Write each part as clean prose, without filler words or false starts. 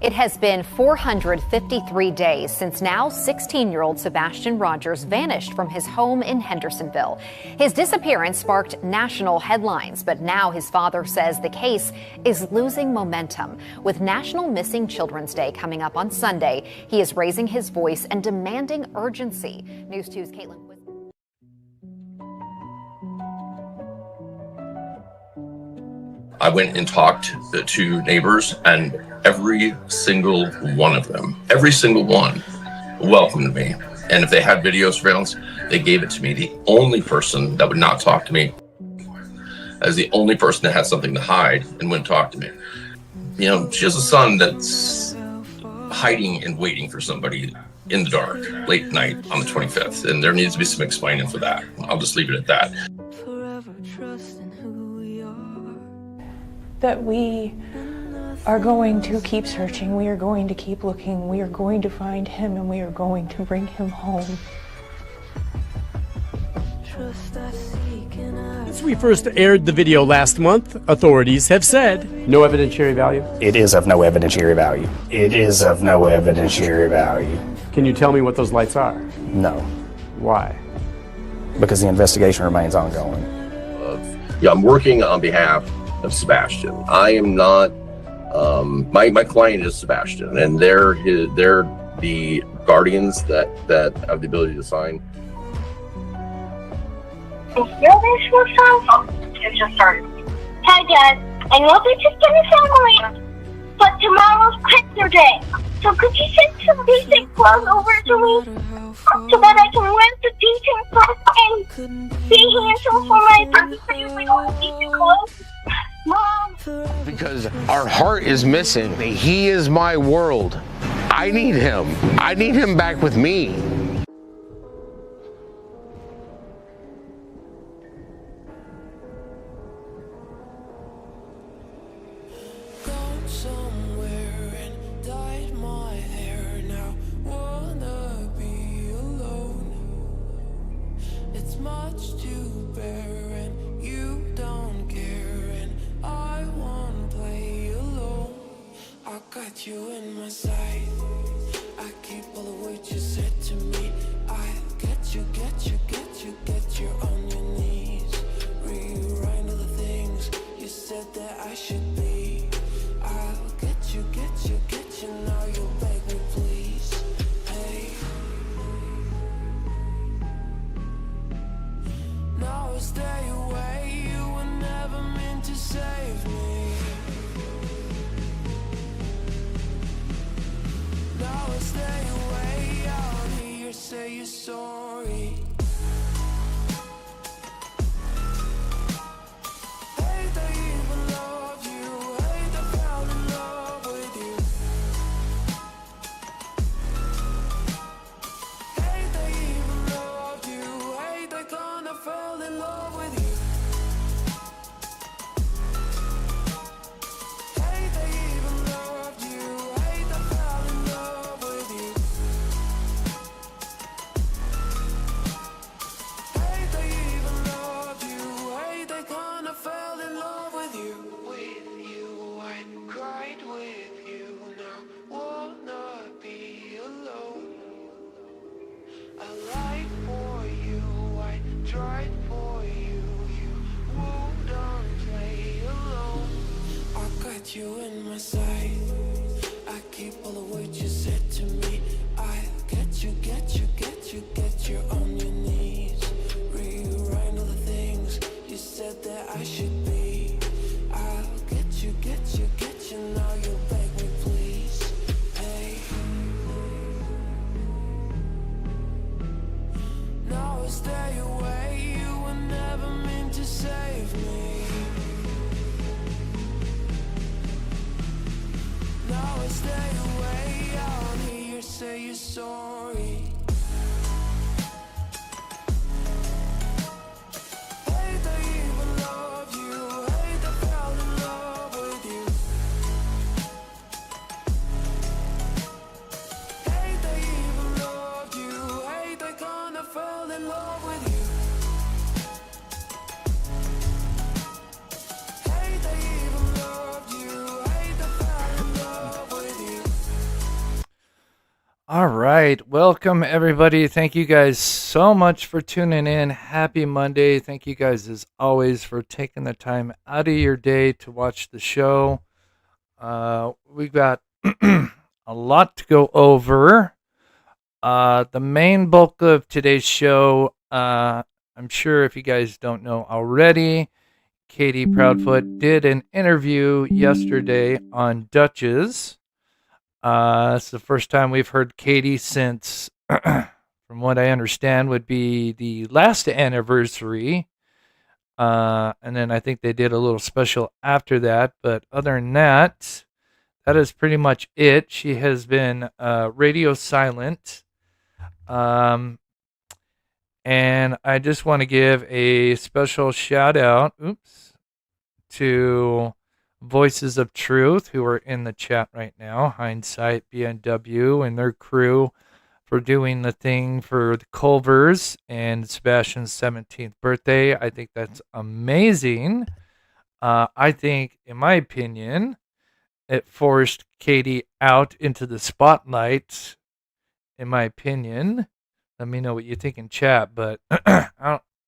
It has been 453 days since now 16-year-old Sebastian Rogers vanished from his home in Hendersonville. His disappearance sparked national headlines, but now his father says the case is losing momentum. With National Missing Children's Day coming up on Sunday, he is raising his voice and demanding urgency. News 2's Caitlin. I went and talked to neighbors, and every single one of them, every single one, welcomed me. And if they had video surveillance, they gave it to me. The only person that would not talk to me, as the only person that had something to hide and wouldn't talk to me. You know, she has a son that's hiding and waiting for somebody in the dark, late night on the 25th. And there needs to be some explaining for that. I'll just leave it at that. That we are going to keep searching, we are going to keep looking, we are going to find him, and we are going to bring him home. Since we first aired the video last month, authorities have said no evidentiary value. It is of no evidentiary value. It is of no evidentiary value. Can you tell me what those lights are? No. Why? Because the investigation remains ongoing. Yeah, I'm working on behalf of Sebastian. I am not, my client is Sebastian, and they're the guardians that have the ability to sign. It just started. Hi Dad, I know this is gonna sound weird, but tomorrow's picture day. So could you send some decent clothes over to me so that I can wear the decent clothes and be handsome for my birthday with all the decent clothes? Mom. Because our heart is missing. He is my world. I need him. I need him back with me. Got you in my sight. I keep all the words you said to me. I get you on your knees. Rewrite all the things you said that I should be. I'll get you, now you'll beg me please. Hey. Now I stay away, you were never meant to save me. Now I stay away, out here say you're sorry. Hate I even loved you, hate I fell in love with you. Hate I even loved you, hate I kinda fell in love with you. Hate I even loved you, hate I fell in love with you. Hate I even loved you, hate I kinda fell in love with you. With you, I cried with you, now wanna be alone. I lied for you, I tried for you, you wouldn't play alone. I got you in my sight. I keep all the words you said to me. I get you on your knees. Rewrite all the things you said that I should be. I'll get you, now you'll beg me please. Hey. Now I stay away, you were never meant to save me. Now I stay away, out here say you're sorry. Hate I even loved you, All right. Welcome, everybody. Thank you guys so much for tuning in. Happy Monday. Thank you guys, as always, for taking the time out of your day to watch the show. We've got a lot to go over. The main bulk of today's show, I'm sure if you guys don't know already, Katie Proudfoot did an interview yesterday on Duchess. It's the first time we've heard Katie since, from what I understand, would be the last anniversary. And then I think they did a little special after that. But other than that, that is pretty much it. She has been radio silent. And I just want to give a special shout out. To Voices of Truth, who are in the chat right now, Hindsight, BNW, and their crew for doing the thing for the Culvers and Sebastian's 17th birthday. I think that's amazing. I think, in my opinion, it forced Katie out into the spotlight, in my opinion. Let me know what you think in chat, but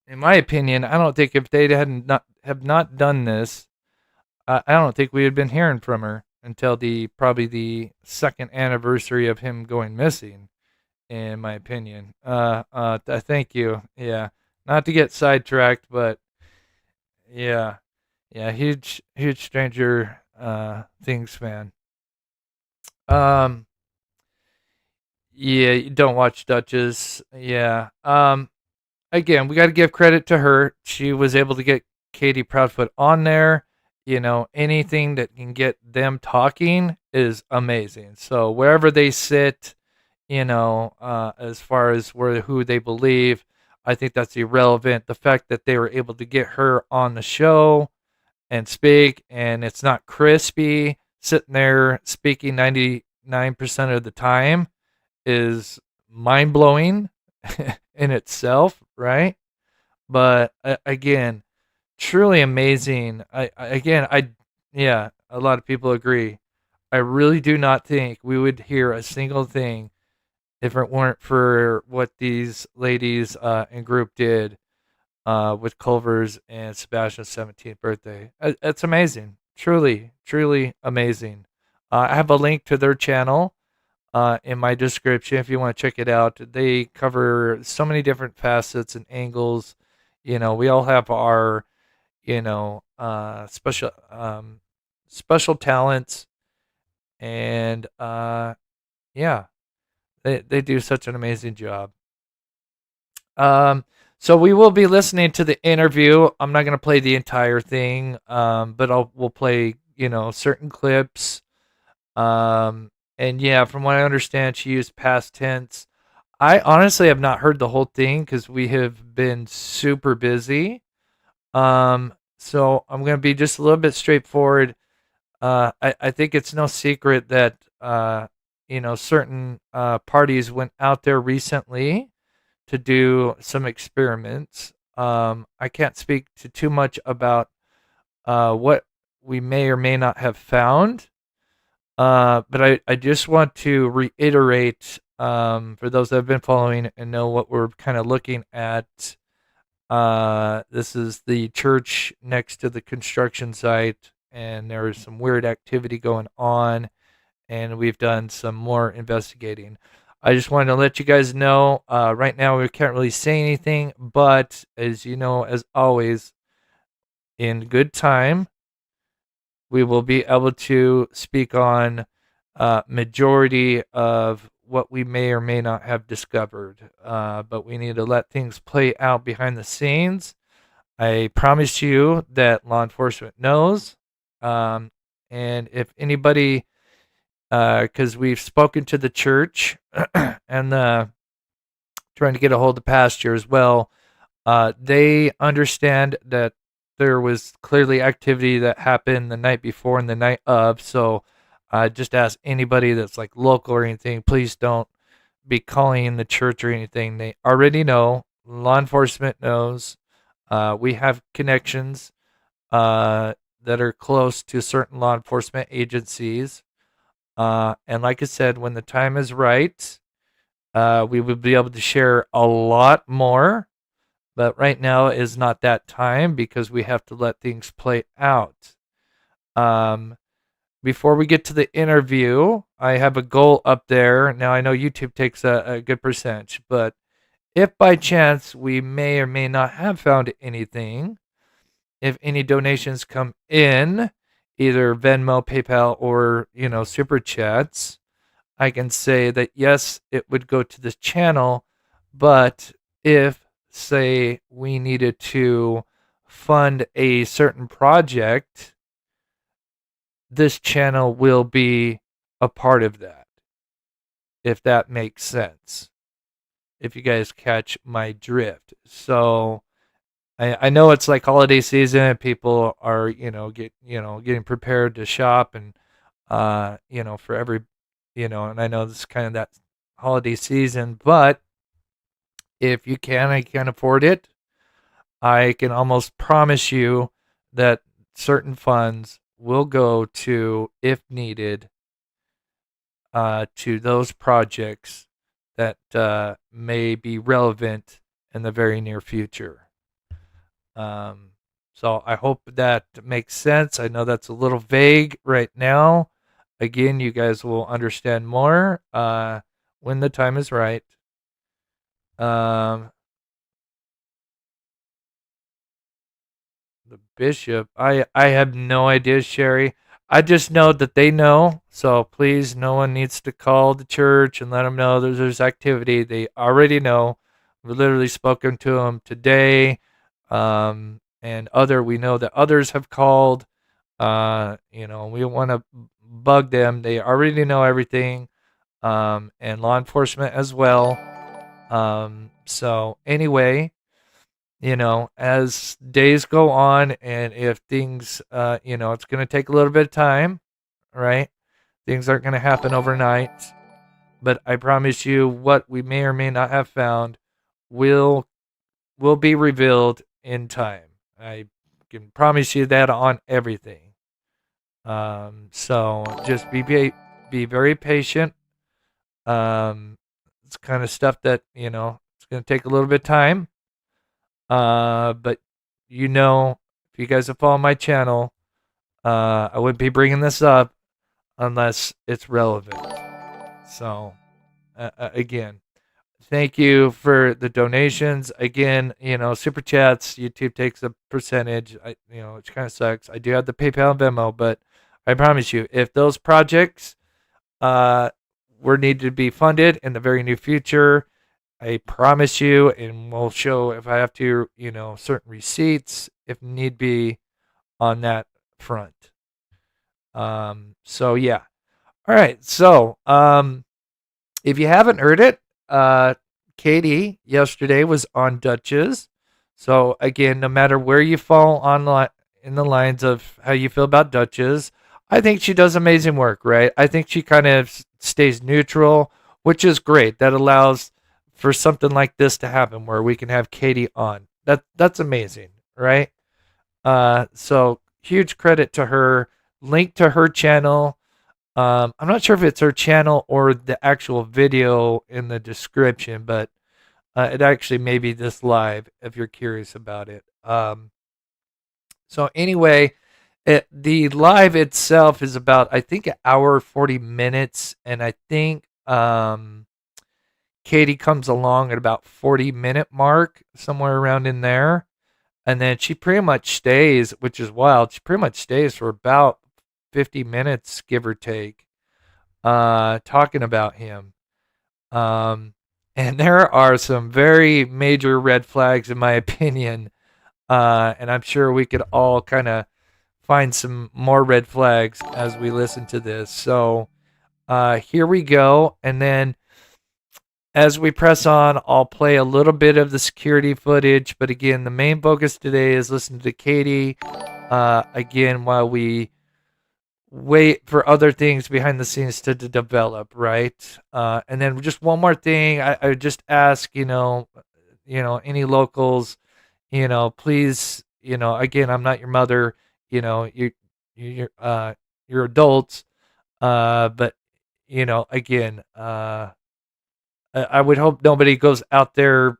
in my opinion, I don't think if they have not done this, I don't think we had been hearing from her until probably the second anniversary of him going missing, in my opinion. Thank you. Yeah, not to get sidetracked, but yeah, huge Stranger Things fan. Yeah, you don't watch Duchess. Yeah. Again, we got to give credit to her. She was able to get Katie Proudfoot on there. Anything that can get them talking is amazing. So wherever they sit, as far as who they believe, I think that's irrelevant. The fact that they were able to get her on the show and speak, and it's not crispy sitting there speaking 99% of the time, is mind blowing in itself, right? But again, truly amazing. Yeah, a lot of people agree. I really do not think we would hear a single thing if it weren't for what these ladies and group did with Culver's and Sebastian's 17th birthday. It's amazing. Truly, truly amazing. I have a link to their channel in my description if you want to check it out. They cover so many different facets and angles. We all have our special talents, and yeah, they do such an amazing job. So we will be listening to the interview. I'm not going to play the entire thing, but we'll play certain clips. And yeah, from what I understand, she used past tense. I honestly have not heard the whole thing because we have been super busy. So I'm going to be just a little bit straightforward. I think it's no secret that, certain parties went out there recently to do some experiments. I can't speak to too much about what we may or may not have found. But I just want to reiterate, for those that have been following and know what we're kind of looking at. This is the church next to the construction site, and there is some weird activity going on, and we've done some more investigating. I just wanted to let you guys know, right now we can't really say anything, but as you know, as always, in good time, we will be able to speak on majority of what we may or may not have discovered. But we need to let things play out behind the scenes. I promise you that law enforcement knows. And if anybody, because we've spoken to the church and trying to get a hold of pastor as well, they understand that there was clearly activity that happened the night before and the night of. So I just ask anybody that's like local or anything, please don't be calling the church or anything. They already know. Law enforcement knows. We have connections that are close to certain law enforcement agencies. And like I said, when the time is right, We would be able to share a lot more, but right now is not that time because we have to let things play out. Um, Before we get to the interview, I have a goal up there. Now, I know YouTube takes a good percentage, but if by chance we may or may not have found anything, if any donations come in, either Venmo, PayPal, or, super chats, I can say that yes, it would go to this channel, but if, say, we needed to fund a certain project, this channel will be a part of that, if that makes sense. If you guys catch my drift. So I know it's like holiday season and people are, getting prepared to shop and for every and I know this is kind of that holiday season, but if you I can afford it, I can almost promise you that certain funds will go to, if needed, to those projects that may be relevant in the very near future. So I hope that makes sense. I know that's a little vague right now. Again, you guys will understand more when the time is right. Um, the bishop, I have no idea, Sherry. I just know that they know. So please, no one needs to call the church and let them know there's activity. They already know. We've literally spoken to them today. And we know that others have called. We don't want to bug them. They already know everything. And law enforcement as well. So anyway, as days go on, and if things, it's going to take a little bit of time, right? Things aren't going to happen overnight, but I promise you, what we may or may not have found will be revealed in time. I can promise you that on everything. So just be very patient. It's kind of stuff that it's going to take a little bit of time. But if you guys have followed my channel, I wouldn't be bringing this up unless it's relevant. So, again, thank you for the donations. Again, super chats. YouTube takes a percentage. Which kind of sucks. I do have the PayPal and Venmo, but I promise you, if those projects were needed to be funded in the very near future, I promise you, and we'll show if I have to, certain receipts if need be on that front. So yeah. All right. So, if you haven't heard it, Katie yesterday was on Duchess. So again, no matter where you fall online in the lines of how you feel about Duchess, I think she does amazing work, right? I think she kind of stays neutral, which is great. That allows for something like this to happen where we can have Katie on. That's amazing, right? So huge credit to her. Link to her channel. I'm not sure if it's her channel or the actual video in the description, but it actually may be this live if you're curious about it. So anyway, the live itself is about, I think, an hour 40 minutes, and I think Katie comes along at about 40-minute mark, somewhere around in there. And then she pretty much stays, which is wild. She pretty much stays for about 50 minutes, give or take, talking about him. And there are some very major red flags, in my opinion. And I'm sure we could all kind of find some more red flags as we listen to this. So here we go. And then as we press on, I'll play a little bit of the security footage. But again, the main focus today is listening to Katie. Again, while we wait for other things behind the scenes to develop, right? And then just one more thing, I would just ask, any locals, please, again, I'm not your mother, you're adults, but again, I would hope nobody goes out there,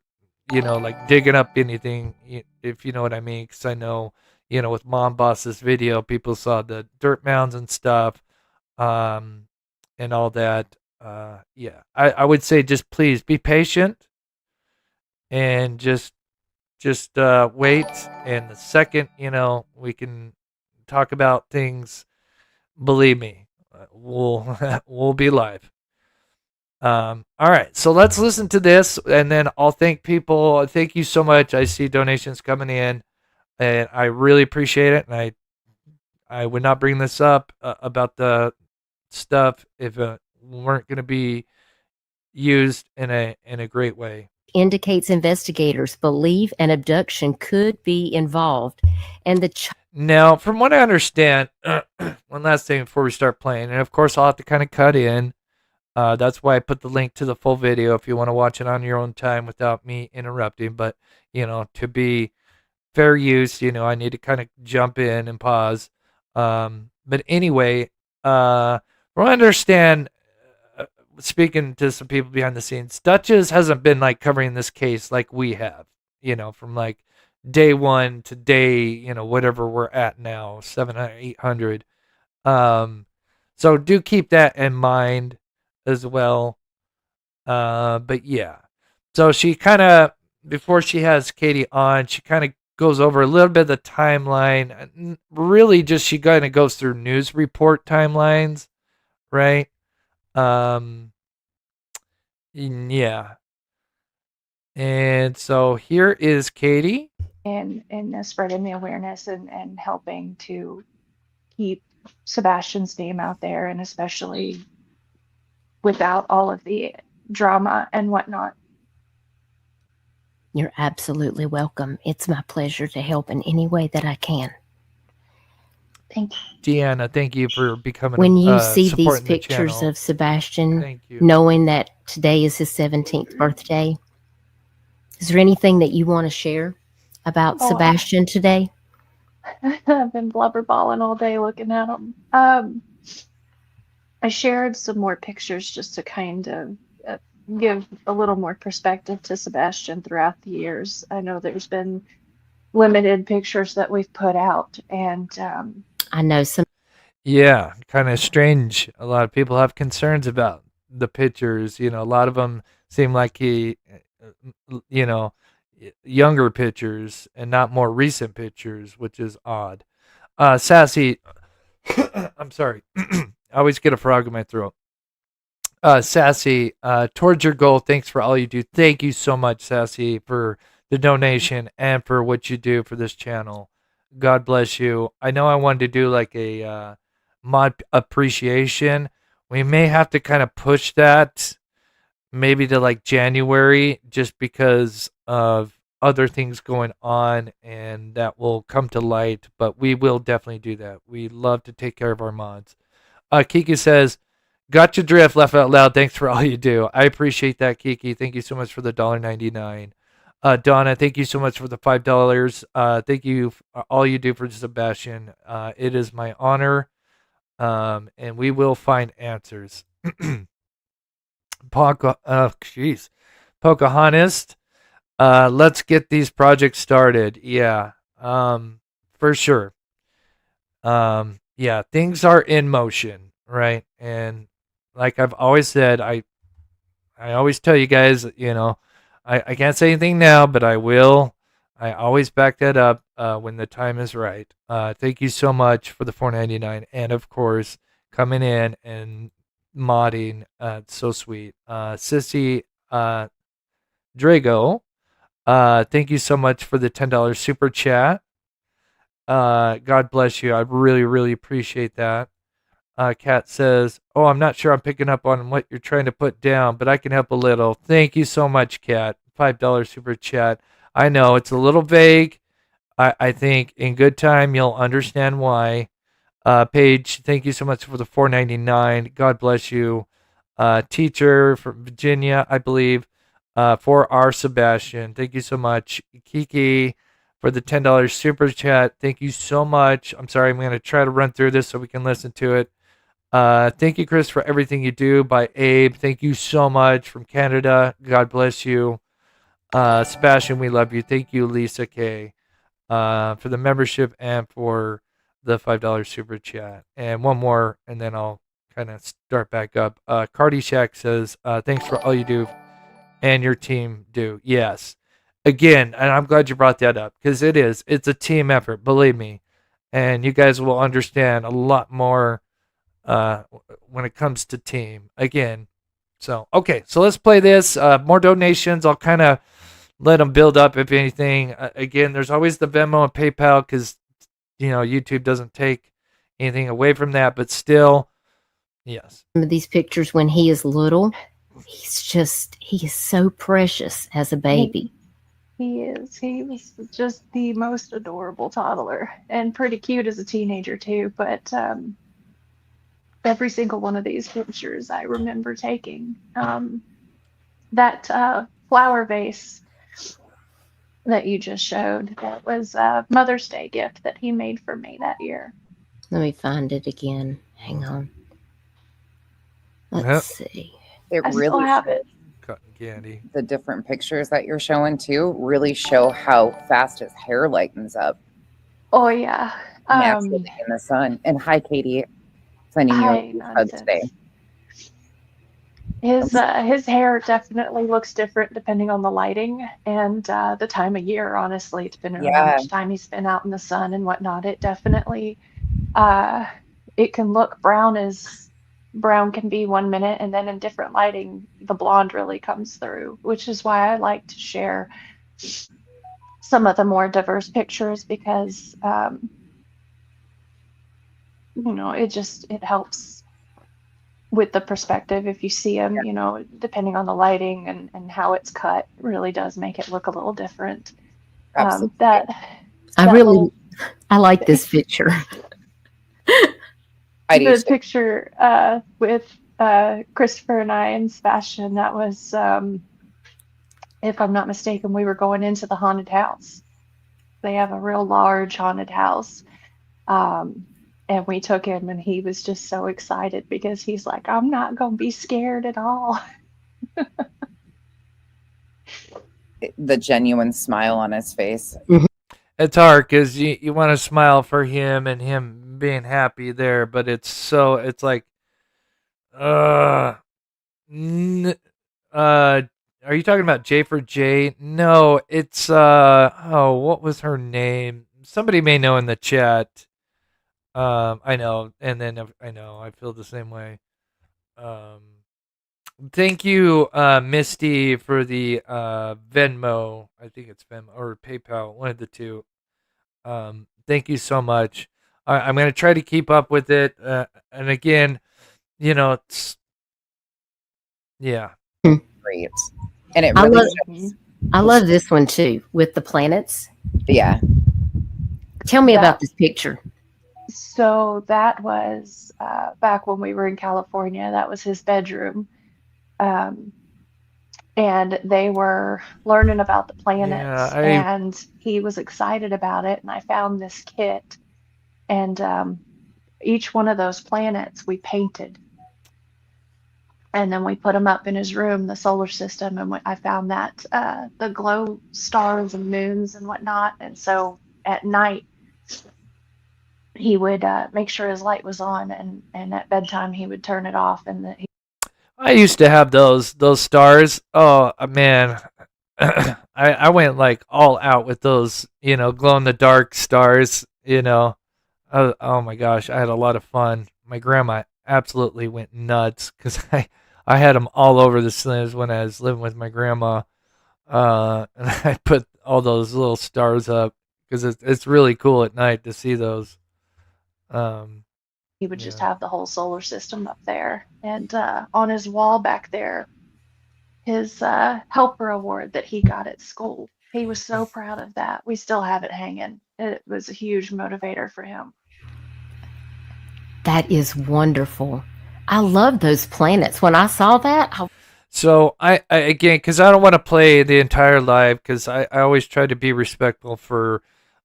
like digging up anything, if you know what I mean. Because I know, with Mom Boss's video, people saw the dirt mounds and stuff, um, and all that. Yeah, I would say just please be patient and just wait. And the second, we can talk about things, believe me, we'll we'll be live. All right, so let's listen to this, and then I'll thank people. Thank you so much. I see donations coming in, and I really appreciate it. And I would not bring this up about the stuff if it weren't going to be used in a great way. Indicates investigators believe an abduction could be involved, and now, from what I understand, one last thing before we start playing, and of course I'll have to kind of cut in. That's why I put the link to the full video if you want to watch it on your own time without me interrupting. But, to be fair use, I need to kind of jump in and pause. But anyway, from what I understand, speaking to some people behind the scenes, Duchess hasn't been like covering this case like we have, from like day one to day, whatever we're at now, 700, 800. So do keep that in mind as well. But yeah, so she kind of, before she has Katie on, she kind of goes over a little bit of the timeline. Really, just she kind of goes through news report timelines, right? Yeah. And so here is Katie. And spreading the awareness and helping to keep Sebastian's name out there, and especially without all of the drama and whatnot. You're absolutely welcome. It's my pleasure to help in any way that I can. Thank you. Deanna, thank you for becoming when you see these pictures of Sebastian, knowing that today is his 17th birthday, is there anything that you want to share about Sebastian today? I've been blubberballing all day looking at him. I shared some more pictures just to kind of give a little more perspective to Sebastian throughout the years. I know there's been limited pictures that we've put out, and I know some. Yeah, kind of strange. A lot of people have concerns about the pictures. A lot of them seem like younger pictures and not more recent pictures, which is odd. Sassy, I'm sorry. I always get a frog in my throat. Sassy, towards your goal, thanks for all you do. Thank you so much, Sassy, for the donation and for what you do for this channel. God bless you. I know I wanted to do like a mod appreciation. We may have to kind of push that maybe to like January, just because of other things going on, and that will come to light, but we will definitely do that. We love to take care of our mods. Kiki says, got your drift, laugh out loud. Thanks for all you do. I appreciate that, Kiki. Thank you so much for the $1.99. Donna, thank you so much for the $5. Thank you for all you do for Sebastian. It is my honor, and we will find answers. Pocahontas, let's get these projects started. Yeah, for sure. Yeah, things are in motion, right? And like I've always said, I always tell you guys, I can't say anything now, but I will. I always back that up when the time is right. Thank you so much for the $4.99, and of course coming in and modding. It's so sweet. Sissy Drago, thank you so much for the $10 super chat. God bless you. I really, really appreciate that. Kat says, oh, I'm not sure I'm picking up on what you're trying to put down, but I can help a little. Thank you so much, Kat. $5 super chat. I know it's a little vague. I think in good time you'll understand why. Paige, thank you so much for the $4.99. God bless you. Teacher from Virginia, I believe, for our Sebastian. Thank you so much. Kiki for the $10 super chat. Thank you so much. I'm sorry, I'm going to try to run through this so we can listen to it. Thank you, Chris, for everything you do. By Abe. Thank you so much from Canada. God bless you. Sebastian, we love you. Thank you, Lisa K, for the membership and for the $5 super chat. And one more, and then I'll kind of start back up. Cardi Shack says, thanks for all you do and your team do. Yes. Again, and I'm glad you brought that up because it's a team effort, believe me. And you guys will understand a lot more when it comes to team. Again, so, okay, so let's play this. More donations. I'll kind of let them build up, if anything. Again, there's always the Venmo and PayPal because, YouTube doesn't take anything away from that. But still, yes. Some of these pictures when he is little, he is so precious as a baby. He is. He was just the most adorable toddler and pretty cute as a teenager too. But every single one of these pictures I remember taking. That flower vase that you just showed, that was a Mother's Day gift that he made for me that year. Let me find it again. Hang on. Let's see. I still have it. Cotton candy. The different pictures that you're showing too really show how fast his hair lightens up. Oh yeah. Naturally in the sun. And hi, Katie. Sending you a hug today. His hair definitely looks different depending on the lighting and the time of year, honestly, depending on how much time he's been out in the sun and whatnot. It definitely it can look brown as brown can be 1 minute, and then in different lighting the blonde really comes through, which is why I like to share some of the more diverse pictures because it helps with the perspective. If you see them, depending on the lighting and how it's cut, really does make it look a little different. I like this picture. The picture with Christopher and I and Sebastian, that was, if I'm not mistaken, we were going into the haunted house. They have a real large haunted house. And we took him, and he was just so excited because he's like, I'm not going to be scared at all. The genuine smile on his face. It's hard because you want to smile for him and him being happy there, but it's like, are you talking about J for J? No, it's, what was her name? Somebody may know in the chat. I know, and then I feel the same way. Thank you, Misty, for the Venmo. I think it's Venmo or PayPal, one of the two. Thank you so much. I'm going to try to keep up with it. And again, it's, yeah. Great. And it really I love this one too, with the planets. Yeah. Tell me about this picture. So that was back when we were in California. That was his bedroom. And they were learning about the planets, and he was excited about it. And I found this kit, and each one of those planets we painted. And then we put them up in his room, the solar system, and I found that the glow stars and moons and whatnot. And so at night, he would make sure his light was on, and at bedtime he would turn it off. And I used to have those stars. Oh man, I went like all out with those, glow in the dark stars. Oh my gosh, I had a lot of fun. My grandma absolutely went nuts because I had them all over the sleeves when I was living with my grandma, and I put all those little stars up because it's really cool at night to see those. He would just have the whole solar system up there, and on his wall back there, his helper award that he got at school. He was so proud of that. We still have it hanging. It was a huge motivator for him. That is wonderful. I love those planets. When I saw that, so I again, because I don't want to play the entire live, because I always try to be respectful for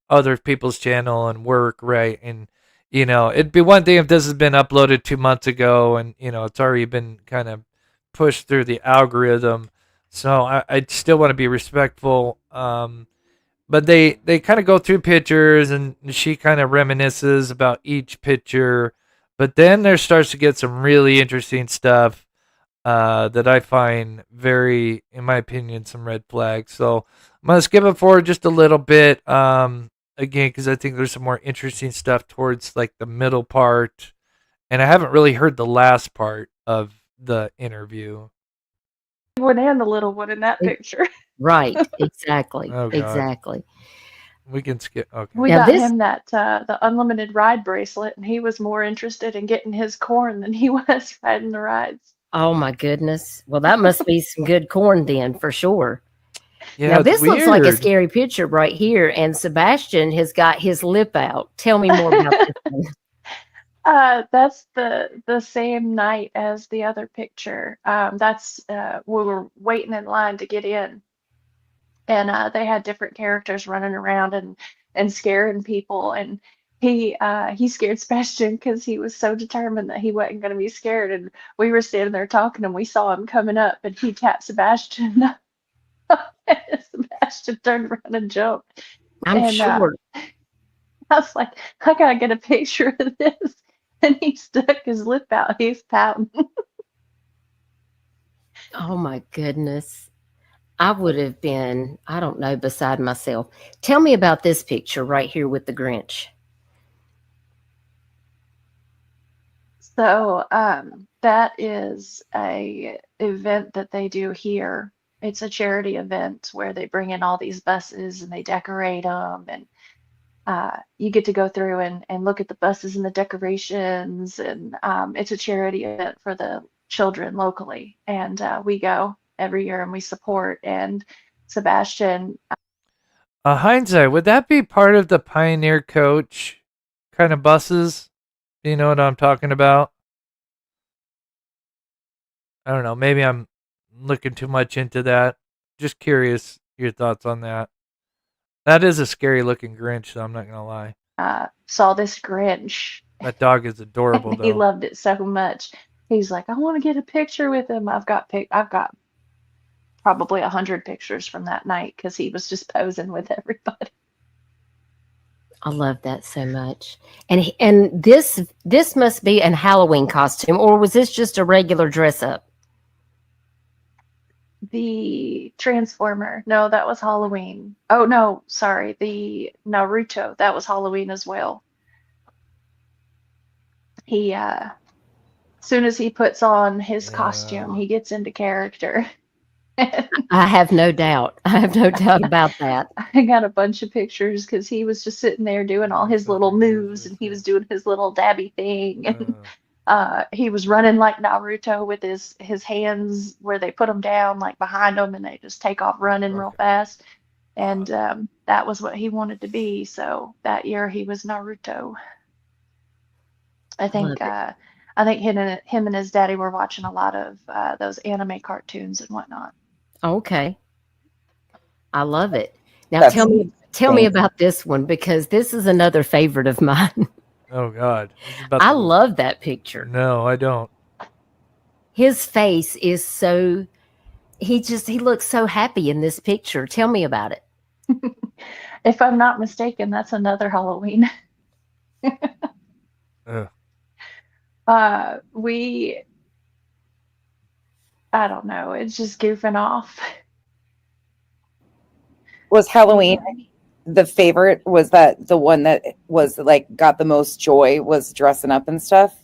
other people's channel and work, right? And It'd be one thing if this has been uploaded 2 months ago and, it's already been kind of pushed through the algorithm. So I still want to be respectful. But they kind of go through pictures and she kind of reminisces about each picture. But then there starts to get some really interesting stuff that I find very, in my opinion, some red flags. So I'm going to skip it forward just a little bit. Again, because I think there's some more interesting stuff towards like the middle part. And I haven't really heard the last part of the interview. One and the little one in that picture. Right. Exactly. Oh, God. Exactly. We can skip. Okay. We Now got this- him that the unlimited ride bracelet, and he was more interested in getting his corn than he was riding the rides. Oh my goodness. Well, that must be some good corn then, for sure. Yeah, now it's this looks like a weird. scary picture right here, and Sebastian has got his lip out. Tell me more about this one. That's the same night as the other picture. That's we were waiting in line to get in, and they had different characters running around and scaring people, and he scared Sebastian because he was so determined that he wasn't going to be scared, and we were standing there talking, and we saw him coming up, and he tapped Sebastian, and Sebastian turned around and jumped. I'm And sure. I was like, I gotta get a picture of this. And he stuck his lip out. He's pouting. Oh my goodness. I would have been, I don't know, beside myself. Tell me about this picture right here with the Grinch. So that is a event that they do here. It's a charity event where they bring in all these buses and they decorate them, and you get to go through and look at the buses and the decorations, and it's a charity event for the children locally, and we go every year and we support. And Sebastian, Hindsight, would that be part of the Pioneer Coach kind of buses? Do you know what I'm talking about? I don't know. Maybe I'm looking too much into that. Just curious your thoughts on that. That is a scary looking Grinch, so I'm not gonna lie. saw this Grinch. That dog is adorable, He though. loved it so much. He's like, I want to get a picture with him. I've got probably 100 pictures from that night because he was just posing with everybody. I love that so much. And this must be an Halloween costume, or was this just a regular dress up? The Transformer, no, that was Halloween. Oh no, sorry, the Naruto, that was Halloween as well. He as soon as he puts on his costume, he gets into character. I have no doubt. I have no doubt about that. I got a bunch of pictures because he was just sitting there doing all his little moves, and he was doing his little dabby thing, and he was running like Naruto with his hands where they put them down like behind him, and they just take off running real fast. And that was what he wanted to be. So that year he was Naruto. I think him and his daddy were watching a lot of those anime cartoons and whatnot. Okay. I love it. Now That's tell me about this one, because this is another favorite of mine. Oh God. I love that picture. No, I don't. His face is so he looks so happy in this picture. Tell me about it. If I'm not mistaken, that's another Halloween. I don't know, it's just goofing off. Was Halloween the favorite? Was that the one that was like got the most joy, was dressing up and stuff?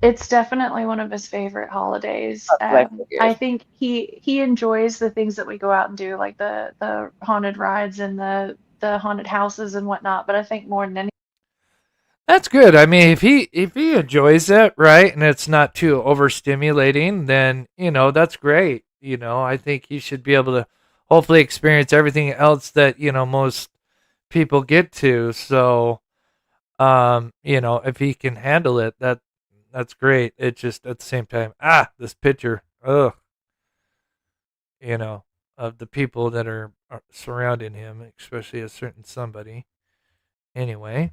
It's definitely one of his favorite holidays. I think he enjoys the things that we go out and do, like the haunted rides and the haunted houses and whatnot. But I think more than anything, That's good. I mean, if he enjoys it, right, and it's not too overstimulating, then that's great. I think he should be able to hopefully experience everything else that most people get to. So, if he can handle it, that's great. It just at the same time, this picture, of the people that are surrounding him, especially a certain somebody. Anyway.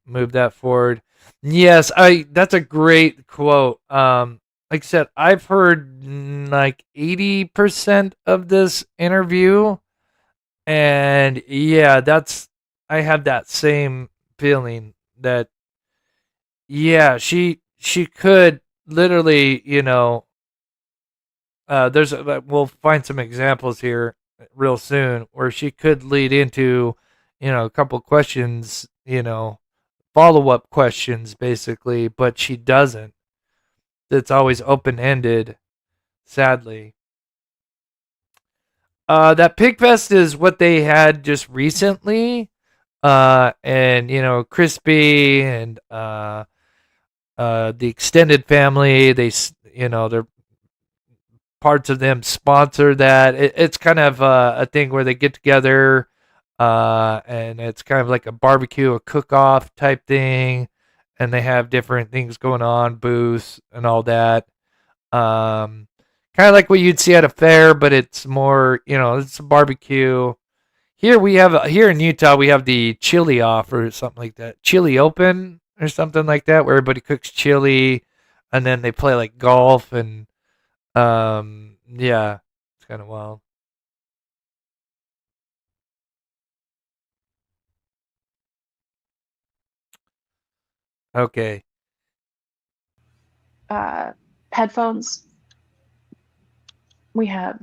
move that forward. Yes, that's a great quote. Like I said, I've heard like 80% of this interview, and yeah, I have that same feeling that yeah, she could literally, we'll find some examples here real soon where she could lead into, a couple questions, follow-up questions basically, but she doesn't. It's always open-ended, sadly. That Pig Fest is what they had just recently. And Crispy and the extended family, they're parts of them sponsor that. It's kind of a thing where they get together, and it's kind of like a barbecue, a cook-off type thing, and they have different things going on, booths and all that. Kind of like what you'd see at a fair, but it's more, it's a barbecue. Here in Utah, we have the chili off or something like that, chili open or something like that, where everybody cooks chili, and then they play like golf and yeah, it's kind of wild. Okay. Headphones. We have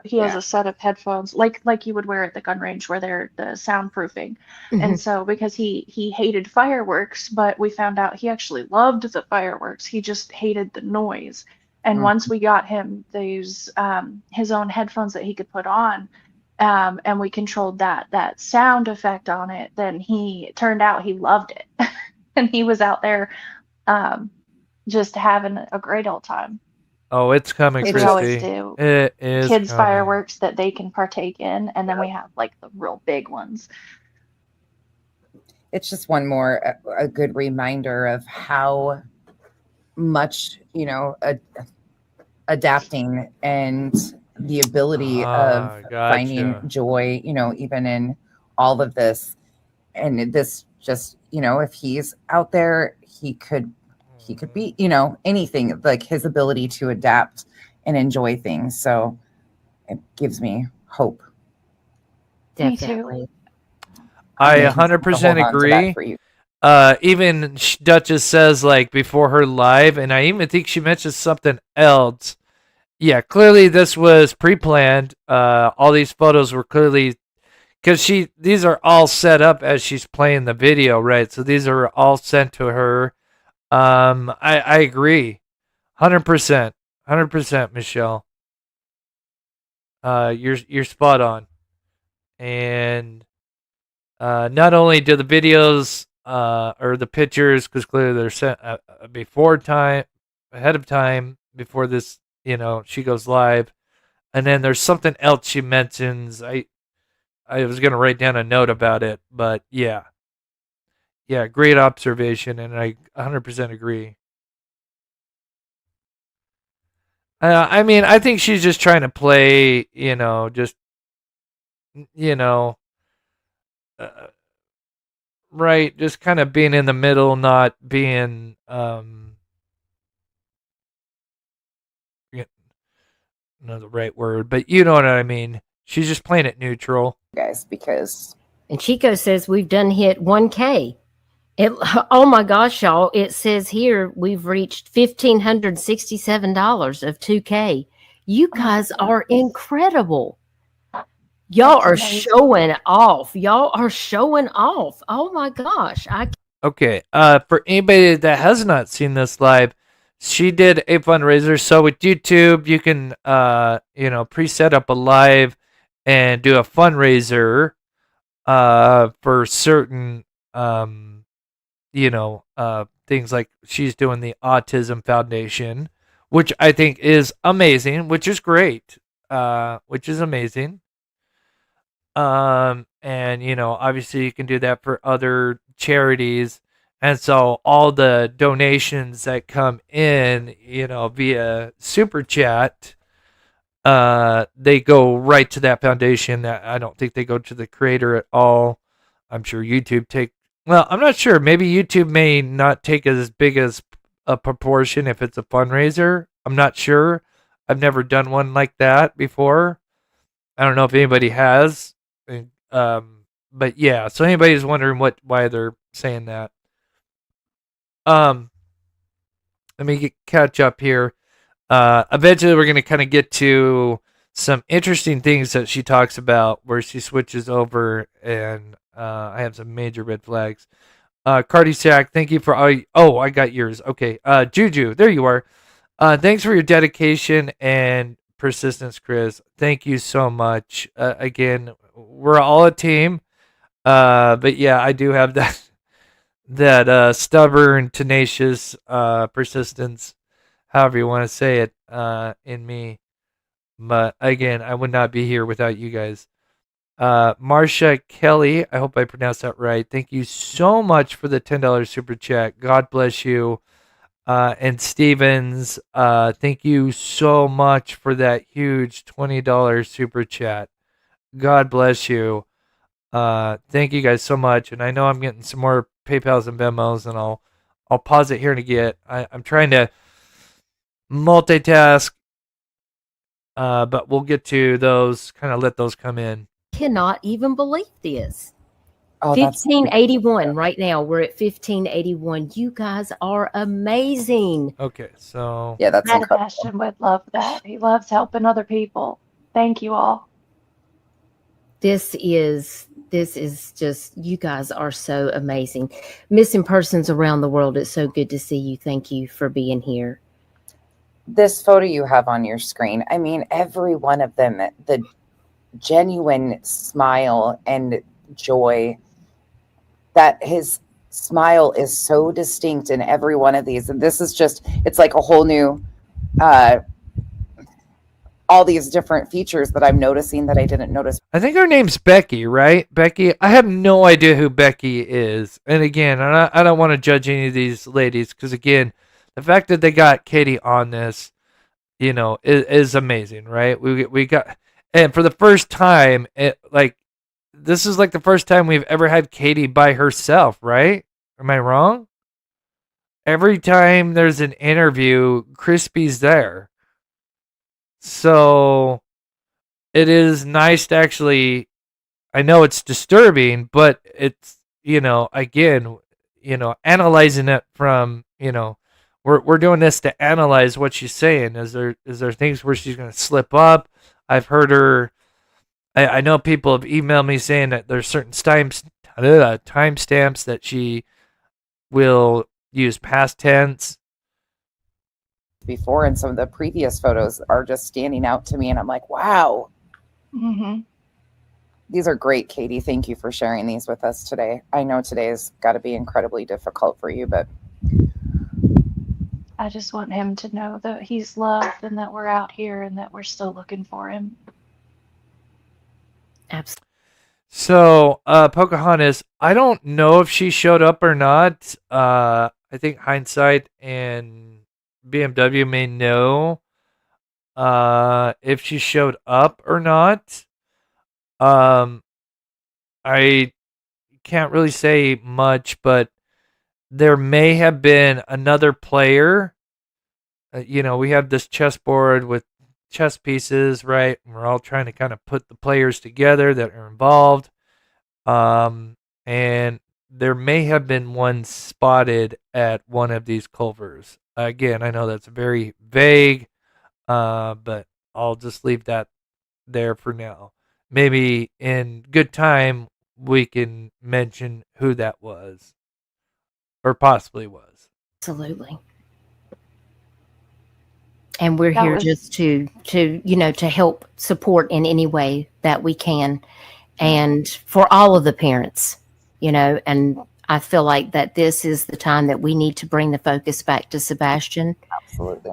he has a set of headphones like you would wear at the gun range where they're the soundproofing. And so because he hated fireworks, but we found out he actually loved the fireworks. He just hated the noise. And once we got him these his own headphones that he could put on, and we controlled that sound effect on it, then he turned out he loved it. And he was out there just having a great old time. Oh, it's coming, We Christy. always do It is kids coming. fireworks that they can partake in, and then we have like the real big ones. It's just one more a good reminder of how much adapting and the ability of finding joy, even in all of this. And this just, if he's out there, he could be, anything, like his ability to adapt and enjoy things. So it gives me hope. Definitely. I 100% agree. Even Duchess says, like, before her live, and I even think she mentions something else. Yeah, clearly this was pre-planned. All these photos were clearly, because these are all set up as she's playing the video, right? So these are all sent to her. I agree, 100%, 100%, Michelle. You're spot on, and not only do the videos or the pictures, because clearly they're sent ahead of time before this, she goes live, and then there's something else she mentions. I was gonna write down a note about it, but yeah, great observation, and I 100% agree. I mean, I think she's just trying to play, just, right, just kind of being in the middle, not being, not the right word, but you know what I mean. She's just playing it neutral. Guys, because. And Chico says we've done hit 1K. Oh my gosh, y'all. It says here we've reached $1,567 of 2K. You guys are incredible. Y'all are showing off. Y'all are showing off. Oh my gosh. Okay. For anybody that has not seen this live, she did a fundraiser. So with YouTube, you can preset up a live and do a fundraiser for certain things, like she's doing the Autism Foundation, which I think is amazing, which is great, which is amazing. And obviously you can do that for other charities, and so all the donations that come in, via super chat, they go right to that foundation. I don't think they go to the creator at all. I'm sure YouTube Well, I'm not sure. Maybe YouTube may not take as big as a proportion if it's a fundraiser. I'm not sure. I've never done one like that before. I don't know if anybody has. But yeah, so anybody's wondering why they're saying that. Let me catch up here. Eventually we're going to kind of get to some interesting things that she talks about where she switches over, and I have some major red flags. Cardi Sack, thank you for I got yours. Okay. Juju, there you are. Thanks for your dedication and persistence, Chris. Thank you so much. Again, we're all a team. But yeah, I do have that stubborn, tenacious persistence, however you want to say it, in me. But again, I would not be here without you guys. Marsha Kelly, I hope I pronounced that right. Thank you so much for the $10 super chat. God bless you. And Stevens, thank you so much for that huge $20 super chat. God bless you. Thank you guys so much. And I know I'm getting some more PayPals and Venmos, and I'll pause it here to get. I'm trying to multitask, but we'll get to those. Kind of let those come in. Cannot even believe this. Oh, 1581 right now. We're at 1581. You guys are amazing. Okay, so yeah, that's incredible. Sebastian would love that. He loves helping other people. Thank you all. This is just, you guys are so amazing. Missing persons around the world, it's so good to see you. Thank you for being here. This photo you have on your screen, I mean, every one of them, the genuine smile and joy, that his smile is so distinct in every one of these. And this is just, it's like a whole new, all these different features that I'm noticing that I didn't notice. I think her name's Becky, right? Becky. I have no idea who Becky is. And again, I don't want to judge any of these ladies, because again, the fact that they got Katie on this, is amazing, right? We got, and for the first time, this is like the first time we've ever had Katie by herself, right? Am I wrong? Every time there's an interview, Crispy's there. So it is nice to actually, I know it's disturbing, but it's, again, analyzing it from, we're doing this to analyze what she's saying. Is there things where she's going to slip up? I've heard her, I know people have emailed me saying that there's certain timestamps that she will use past tense. Before, and some of the previous photos are just standing out to me, and I'm like, wow. Mm-hmm. These are great, Katie. Thank you for sharing these with us today. I know today's got to be incredibly difficult for you, but I just want him to know that he's loved and that we're out here and that we're still looking for him. Absolutely. So, Pocahontas, I don't know if she showed up or not. I think Hindsight and BMW may know if she showed up or not. I can't really say much, but there may have been another player. We have this chessboard with chess pieces, right? And we're all trying to kind of put the players together that are involved. And there may have been one spotted at one of these culvers. Again, I know that's very vague, but I'll just leave that there for now. Maybe in good time we can mention who that was, or possibly was. Absolutely. And we're here just to help support in any way that we can, and for all of the parents, and I feel like that this is the time that we need to bring the focus back to Sebastian. Absolutely.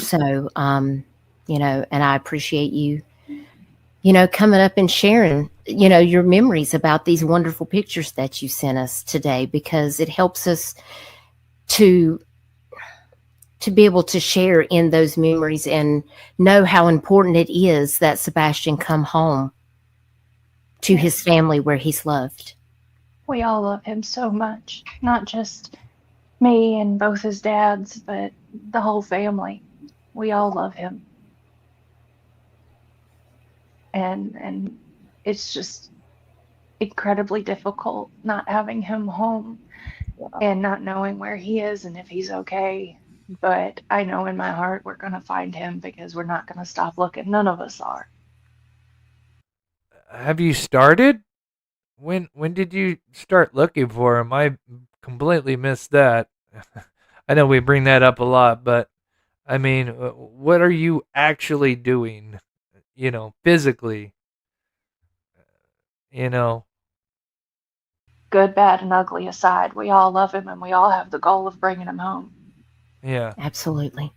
So, and I appreciate you, coming up and sharing, your memories about these wonderful pictures that you sent us today, because it helps us to be able to share in those memories and know how important it is that Sebastian come home to his family where he's loved. We all love him so much. Not just me and both his dads, but the whole family. We all love him. And it's just incredibly difficult not having him home and not knowing where he is and if he's okay. But I know in my heart we're going to find him because we're not going to stop looking. None of us are. Have you started? When did you start looking for him? I completely missed that. I know we bring that up a lot, but I mean, what are you actually doing? Physically. You know. Good, bad, and ugly aside, we all love him and we all have the goal of bringing him home. Yeah. Absolutely.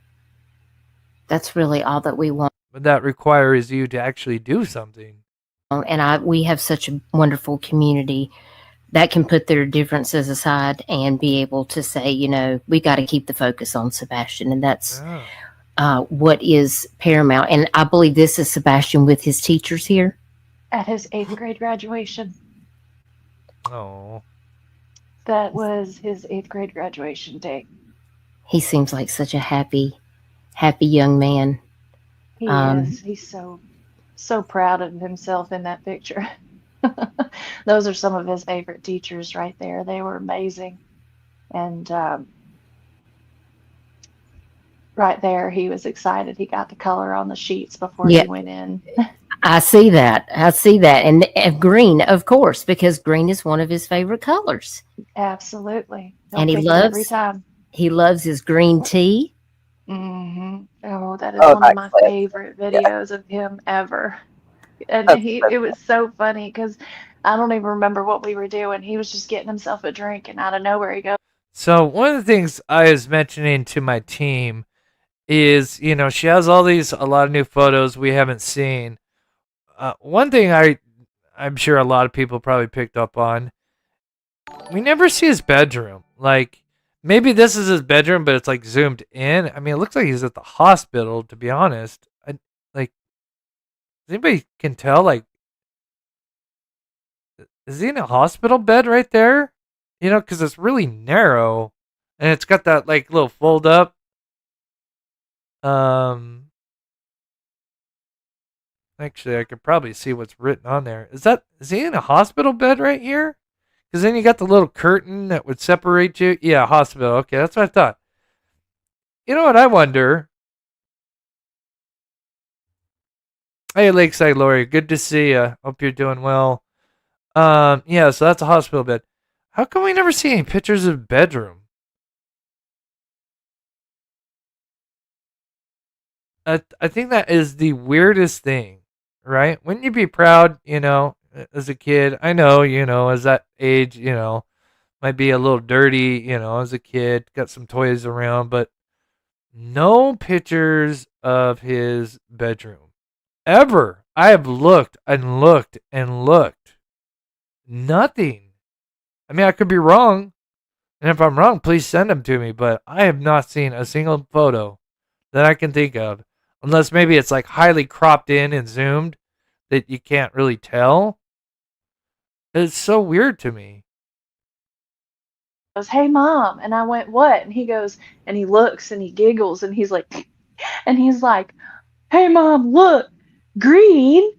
That's really all that we want. But that requires you to actually do something. And we have such a wonderful community that can put their differences aside and be able to say, we got to keep the focus on Sebastian. And that's what is paramount. And I believe this is Sebastian with his teachers here. At his 8th grade graduation. Oh. That was his 8th grade graduation day. He seems like such a happy young man. He is. He's so proud of himself in that picture. Those are some of his favorite teachers right there. They were amazing. And right there, he was excited. He got the color on the sheets before he went in. I see that. And green, of course, because green is one of his favorite colors. Absolutely. And he loves his green tea. Mm-hmm. Oh, that is one of my favorite videos of him ever. And it was so funny because I don't even remember what we were doing. He was just getting himself a drink, and out of nowhere he goes. So one of the things I was mentioning to my team is, she has a lot of new photos we haven't seen. One thing I'm sure a lot of people probably picked up on, we never see his bedroom. Like, maybe this is his bedroom, but it's like zoomed in. I mean, it looks like he's at the hospital, to be honest. Anybody can tell, is he in a hospital bed right there? Because it's really narrow, and it's got that little fold up. Actually, I could probably see what's written on there. Is he in a hospital bed right here? Because then you got the little curtain that would separate you. Yeah, hospital. Okay, that's what I thought. You know what I wonder? Hey, Lakeside Lori, good to see you. Hope you're doing well. Yeah, so that's a hospital bed. How come we never see any pictures of the bedroom? I think that is the weirdest thing, right? Wouldn't you be proud, as a kid? I know, as that age, might be a little dirty, as a kid, got some toys around, but no pictures of his bedroom. Ever. I have looked and looked and looked. Nothing. I mean, I could be wrong. And if I'm wrong, please send them to me. But I have not seen a single photo that I can think of. Unless maybe it's highly cropped in and zoomed that you can't really tell. It's so weird to me. Goes, "Hey, Mom." And I went, "What?" And he goes, and he looks and he giggles and he's like, "Hey, Mom, look, green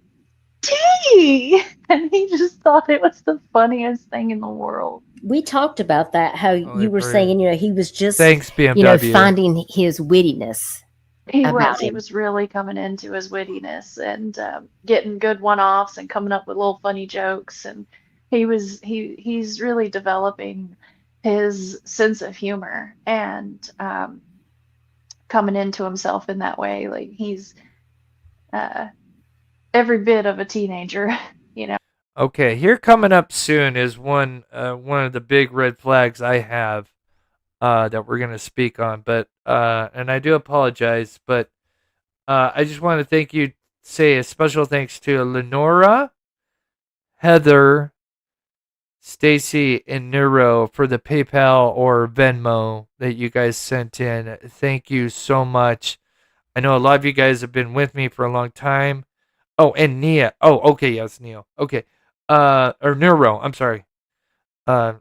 tea." And he just thought it was the funniest thing in the world. We talked about that, how you were saying, he was just, thanks, BMW. Finding his wittiness. He was really coming into his wittiness and getting good one-offs and coming up with little funny jokes. And he's really developing his sense of humor and coming into himself in that way. Like he's every bit of a teenager, Okay, here coming up soon is one of the big red flags I have that we're gonna speak on. But and I do apologize, but I just want to say a special thanks to Lenora, Heather, Stacy, and Neuro for the PayPal or Venmo that you guys sent in. Thank you so much. I know a lot of you guys have been with me for a long time. Oh, and Nia. Oh, okay, yes, Neil. Okay. Or Neuro, I'm sorry. Uh,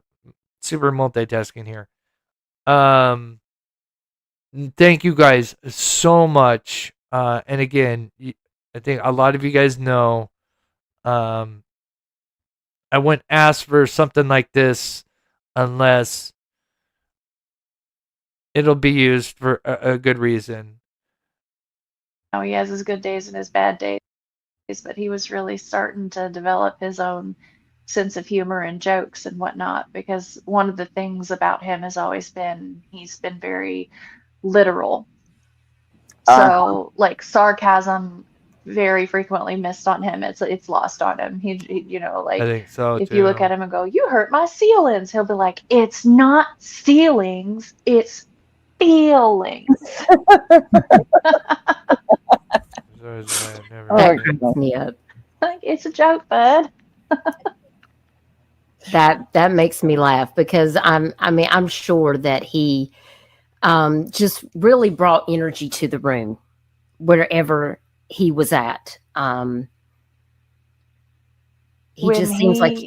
super multitasking here. Thank you guys so much. And again, I think a lot of you guys know, um, I wouldn't ask for something like this unless it'll be used for a good reason. He has his good days and his bad days, but he was really starting to develop his own sense of humor and jokes and whatnot, because one of the things about him has always been he's been very literal. So like sarcasm very frequently missed on him. It's lost on him. He I think so if too. you look at him and go, "You hurt my feelings," he'll be like, "It's not feelings, it's feelings." That cracks me up. Like, it's a joke, bud. That makes me laugh because I'm sure that he just really brought energy to the room wherever he was at. He When just seems like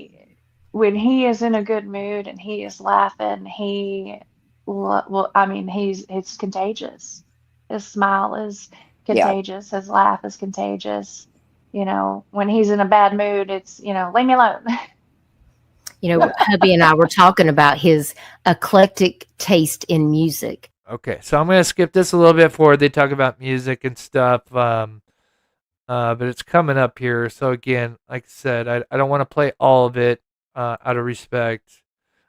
when he is in a good mood and he is laughing, it's contagious. His smile is contagious. His laugh is contagious. When he's in a bad mood, it's, leave me alone. hubby and I were talking about his eclectic taste in music. Okay, so I'm gonna skip this a little bit forward. They talk about music and stuff, but it's coming up here. So again, like I said, I don't want to play all of it out of respect.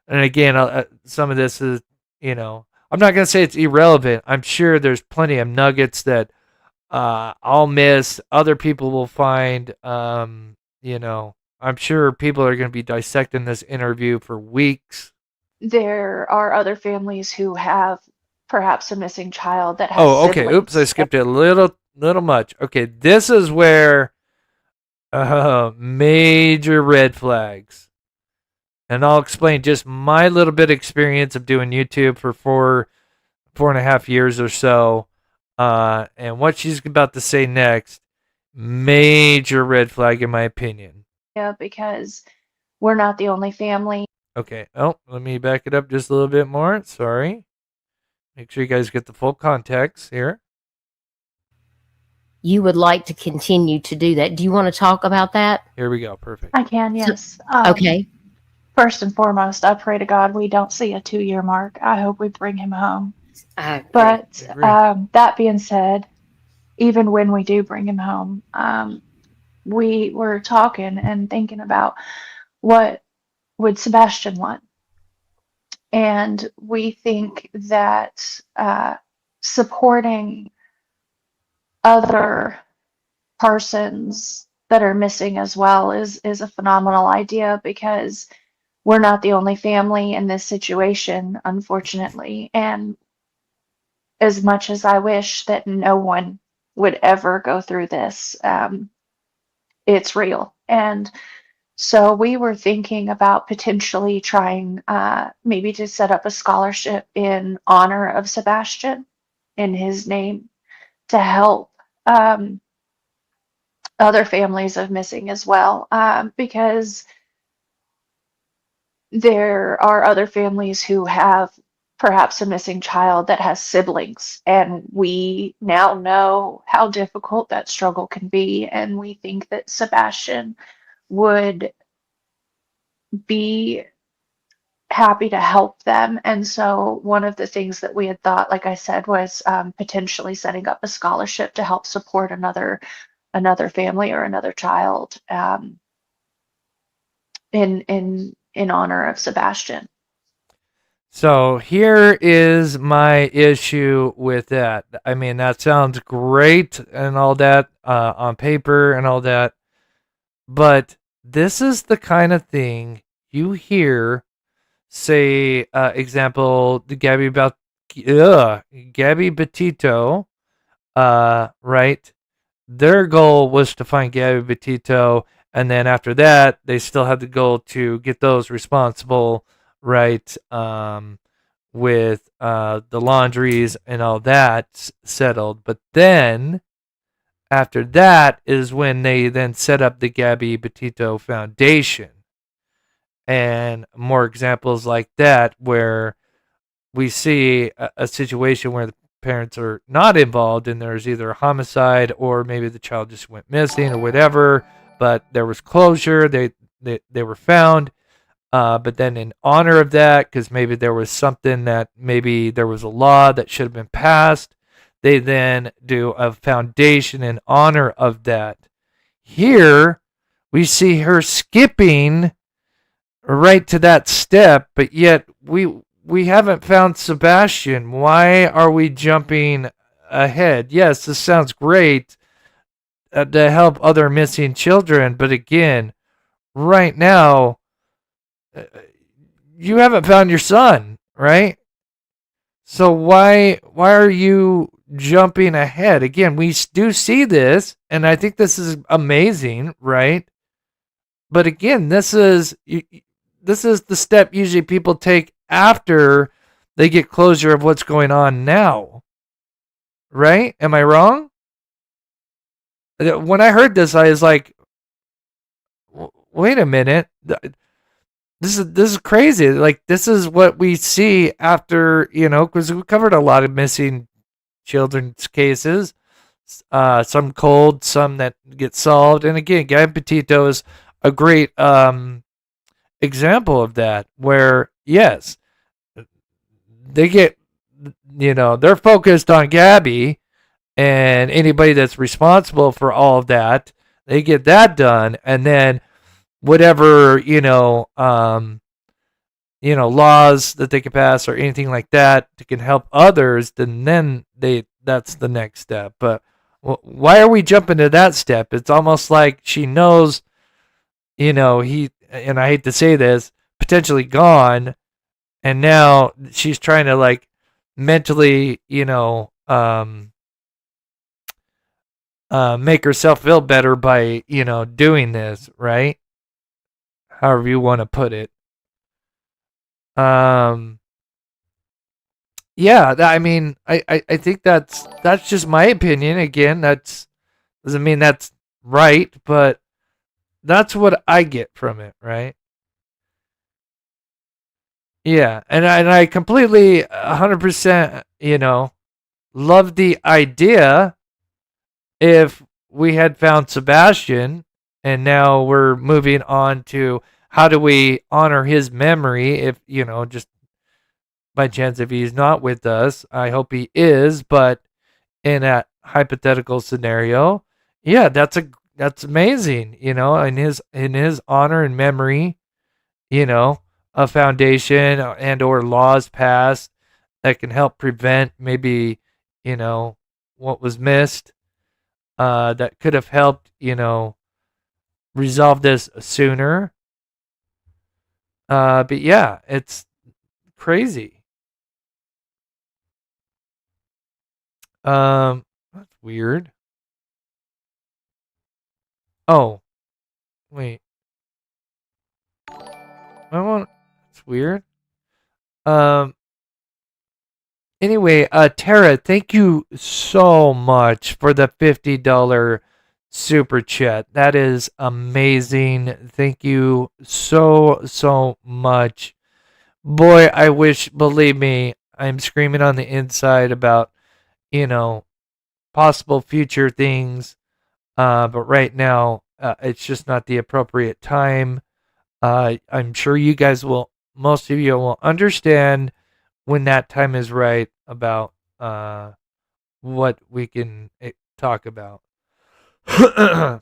And again, some of this is, I'm not gonna say it's irrelevant. I'm sure there's plenty of nuggets that I'll miss. Other people will find. I'm sure people are gonna be dissecting this interview for weeks. There are other families who have perhaps a missing child that has Oh, okay. siblings. Oops, I skipped it a little much. Okay, this is where major red flags. And I'll explain just my little bit of experience of doing YouTube for 4.5 years or so. And what she's about to say next, major red flag in my opinion. Yeah, because we're not the only family. Okay. Oh, let me back it up just a little bit more. Sorry. Make sure you guys get the full context here. You would like to continue to do that. Do you want to talk about that? Here we go. Perfect. I can, yes. Okay. First and foremost, I pray to God we don't see a 2-year mark. I hope we bring him home. But that being said, even when we do bring him home, we were talking and thinking about what would Sebastian want. And we think that supporting other persons that are missing as well is a phenomenal idea, because we're not the only family in this situation, unfortunately. And as much as I wish that no one would ever go through this, it's real. And so we were thinking about potentially trying maybe to set up a scholarship in honor of Sebastian in his name to help other families of missing as well, because there are other families who have perhaps a missing child that has siblings, and we now know how difficult that struggle can be, and we think that Sebastian would be happy to help them. And so one of the things that we had thought, like I said, was potentially setting up a scholarship to help support another family or another child in honor of Sebastian. So here is my issue with that. I mean, that sounds great and all that on paper and all that, but this is the kind of thing you hear. Say, example, the Gabby Petito, right? Their goal was to find Gabby Petito, and then after that, they still had the goal to get those responsible, right? With the laundries and all that settled. But then, after that, is when they then set up the Gabby Petito Foundation. and more examples like that where we see a situation where the parents are not involved and there's either a homicide or maybe the child just went missing or whatever, but there was closure. They were found. But then in honor of that, because maybe there was something that maybe there was a law that should have been passed, they then do a foundation in honor of that. Here, we see her skipping right to that step, but yet we haven't found Sebastian. Why are we jumping ahead? Yes, this sounds great to help other missing children, but again, right now, you haven't found your son, right? So why are you jumping ahead? Again, we do see this, and I think this is amazing, right? But again, this is the step usually people take after they get closure of what's going on now, right? Am I wrong? When I heard this, I was like, wait a minute. This is crazy. Like, this is what we see after, because we covered a lot of missing children's cases. Some cold, some that get solved. And again, Guy Petito is a great example of that, where, yes, they get, they're focused on Gabby and anybody that's responsible for all of that. They get that done. And then whatever, laws that they can pass or anything like that can help others, then that's the next step. But why are we jumping to that step? It's almost like she knows, he, and I hate to say this, potentially gone, and now she's trying to like mentally, make herself feel better by, doing this, right? However you want to put it. Yeah, I mean, I think that's just my opinion. Again, that's doesn't mean that's right, but that's what I get from it, right? Yeah, and I completely 100%, love the idea if we had found Sebastian and now we're moving on to how do we honor his memory if, just by chance if he's not with us. I hope he is, but in a hypothetical scenario, yeah, that's amazing, in his honor and memory, a foundation and or laws passed that can help prevent maybe, what was missed, that could have helped, resolve this sooner. But yeah, it's crazy. That's weird. Oh, wait. It's weird. Anyway, Tara, thank you so much for the $50 super chat. That is amazing. Thank you so much. Boy, I wish, believe me, I'm screaming on the inside about, possible future things. But right now, it's just not the appropriate time. I'm sure you guys most of you will understand when that time is right about what we can talk about. I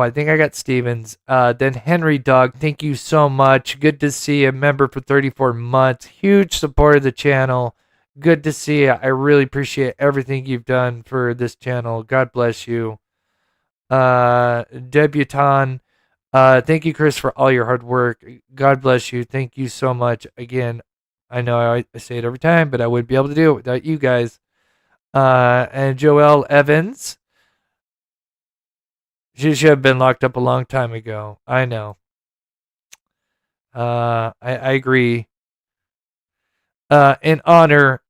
think I got Stevens. Then Henry Dog, thank you so much. Good to see a member for 34 months. Huge support of the channel. Good to see you. I really appreciate everything you've done for this channel. God bless you. Debutan, thank you, Chris, for all your hard work. God bless you. Thank you so much. Again, I know I say it every time, but I wouldn't be able to do it without you guys. And Joelle Evans, she should have been locked up a long time ago. I know. I agree. In honor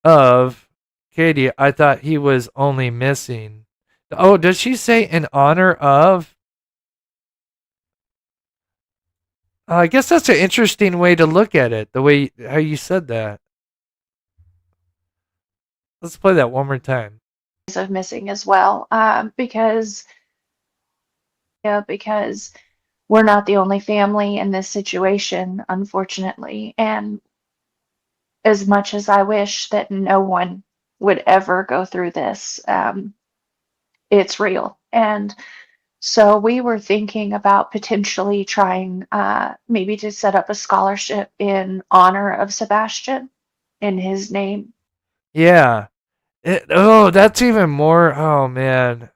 of Katie, I thought he was only missing. Oh, does she say in honor of? I guess that's an interesting way to look at it. The way how you said that. Let's play that one more time. Of missing as well, because we're not the only family in this situation, unfortunately. And as much as I wish that no one would ever go through this, it's real. And so we were thinking about potentially trying maybe to set up a scholarship in honor of Sebastian in his name. Yeah. That's even more. Oh man.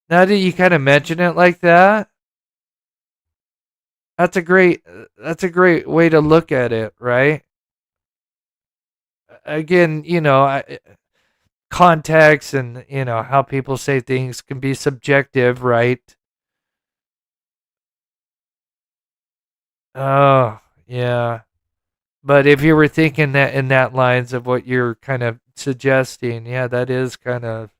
Now that you kind of mention it like that, that's a great way to look at it, right? Again, context and how people say things can be subjective, right? Oh, yeah. But if you were thinking that in that lines of what you're kind of suggesting, yeah, that is kind of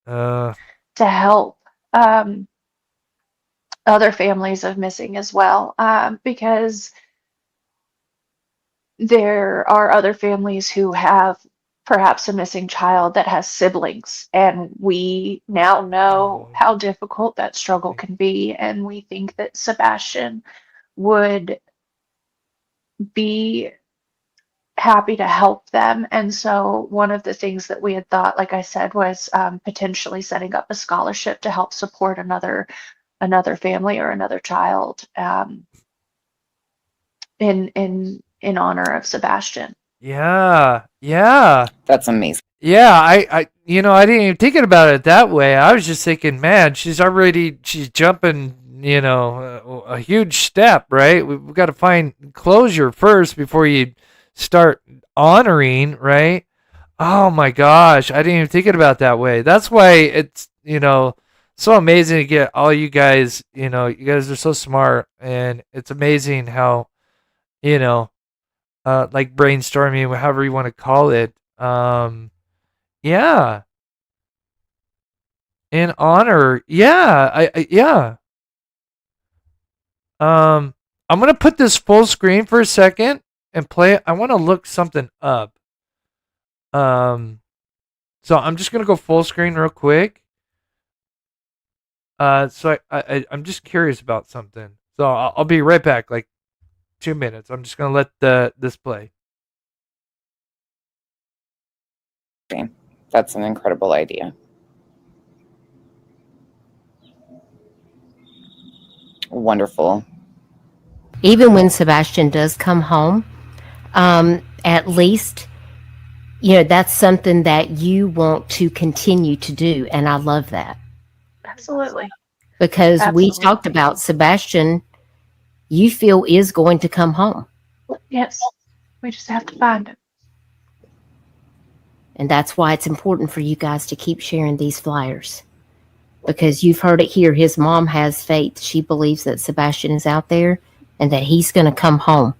to help other families of missing as well, because there are other families who have perhaps a missing child that has siblings, and we now know how difficult that struggle can be, and we think that Sebastian would be happy to help them. And so one of the things that we had thought, like I said, was potentially setting up a scholarship to help support another family or another child in honor of Sebastian. yeah. That's amazing. Yeah, I I didn't even think about it that way. I was just thinking, man, she's jumping, a huge step, right? We've got to find closure first before you start honoring, right? Oh my gosh, I didn't even think about it that way. That's why it's, so amazing to get all you guys, you guys are so smart, and it's amazing how, like brainstorming, however you want to call it. Yeah. In honor. Yeah. Yeah. I'm gonna put this full screen for a second and play it. I want to look something up. So I'm just gonna go full screen real quick. So I'm just curious about something. So I'll be right back, like 2 minutes. I'm just gonna let this play. That's an incredible idea. Wonderful. Even when Sebastian does come home, at least, that's something that you want to continue to do. And I love that. Absolutely. Because we talked about Sebastian, you feel is going to come home. Yes. We just have to find him. And that's why it's important for you guys to keep sharing these flyers. Because you've heard it here. His mom has faith. She believes that Sebastian is out there and that he's going to come home.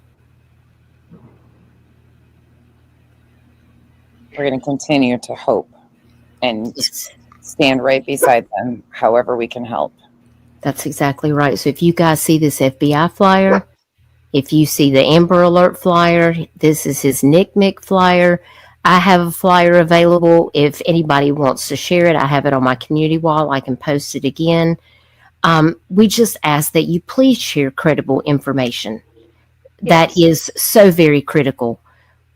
We're going to continue to hope and stand right beside them however we can help. That's exactly right. So if you guys see this FBI flyer, if you see the Amber Alert flyer, this is his Nick Mick flyer. I have a flyer available. If anybody wants to share it, I have it on my community wall. I can post it again. We just ask that you please share credible information. Yes. That is so very critical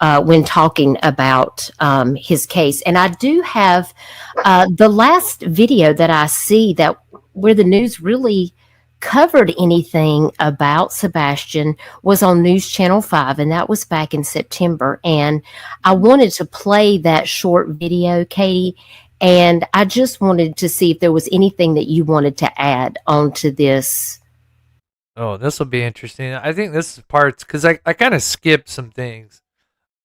when talking about his case. And I do have the last video that I see that where the news really covered anything about Sebastian was on News Channel 5, and that was back in September. And I wanted to play that short video, Katie, and I just wanted to see if there was anything that you wanted to add onto this. Oh, this will be interesting. I think this is parts because I kind of skipped some things.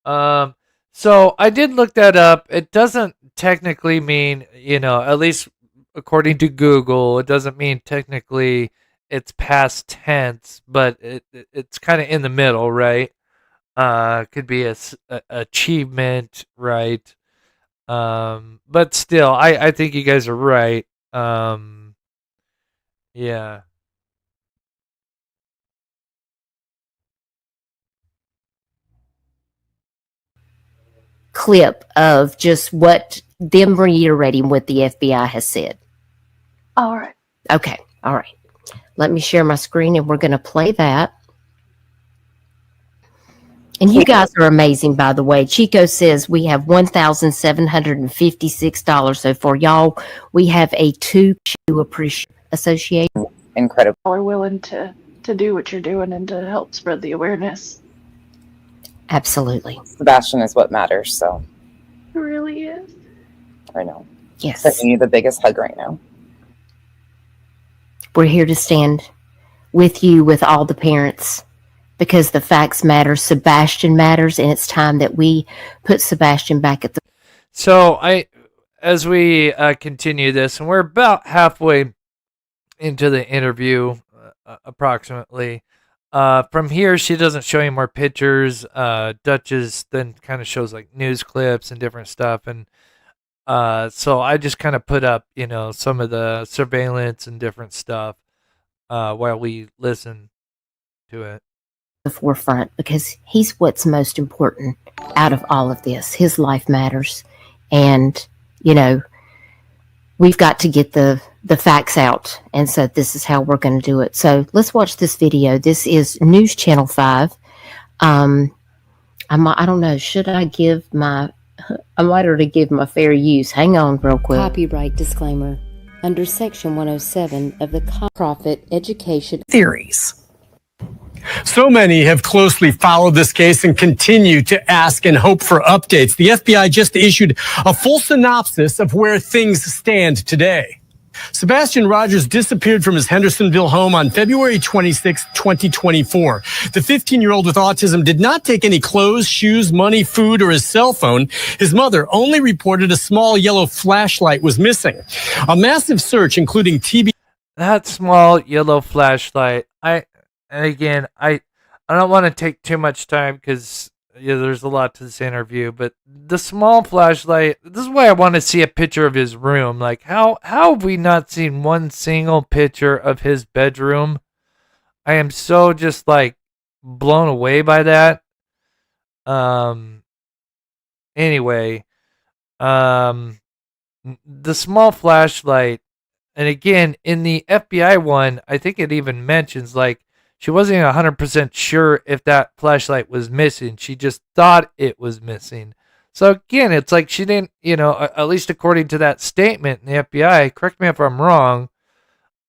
So I did look that up. It doesn't technically mean, at least according to Google, it doesn't mean technically it's past tense, but it's kind of in the middle, right? Could be a achievement, right? But still, I think you guys are right. Yeah. clip of just what them reiterating what the FBI has said. All right. Okay. All right. Let me share my screen and we're going to play that. And you guys are amazing, by the way. Chico says we have $1,756. So for y'all, we have a two association. Incredible. Are willing to do what you're doing and to help spread the awareness. Absolutely. Sebastian is what matters. So It really is. I know. Yes. Sending you the biggest hug right now. We're here to stand with you, with all the parents, because the facts matter. Sebastian matters, and it's time that we put Sebastian back at the. So as we continue this, and we're about halfway into the interview, approximately. From here, she doesn't show any more pictures. Duchess then kind of shows like news clips and different stuff, and so I just kind of put up, some of the surveillance and different stuff while we listen to it. The forefront, because he's what's most important out of all of this. His life matters, and we've got to get the facts out, and so this is how we're going to do it. So let's watch this video. This is News Channel 5. I don't know, should I give my I might already give my fair use. Hang on real quick. Copyright disclaimer under Section 107 of the Profit Education Theories. So many have closely followed this case and continue to ask and hope for updates. The FBI just issued a full synopsis of where things stand today. Sebastian Rogers disappeared from his Hendersonville home on February 26, 2024. The 15-year-old with autism did not take any clothes, shoes, money, food, or his cell phone. His mother only reported a small yellow flashlight was missing. A massive search, including TB. That small yellow flashlight, I don't want to take too much time because there's a lot to this interview, but the small flashlight, this is why I want to see a picture of his room. Like, how have we not seen one single picture of his bedroom? I am so just like blown away by that. Anyway, the small flashlight, and again, in the FBI one, I think it even mentions like, she wasn't 100% sure if that flashlight was missing. She just thought it was missing. So again, it's like she didn't, at least according to that statement in the FBI, correct me if I'm wrong.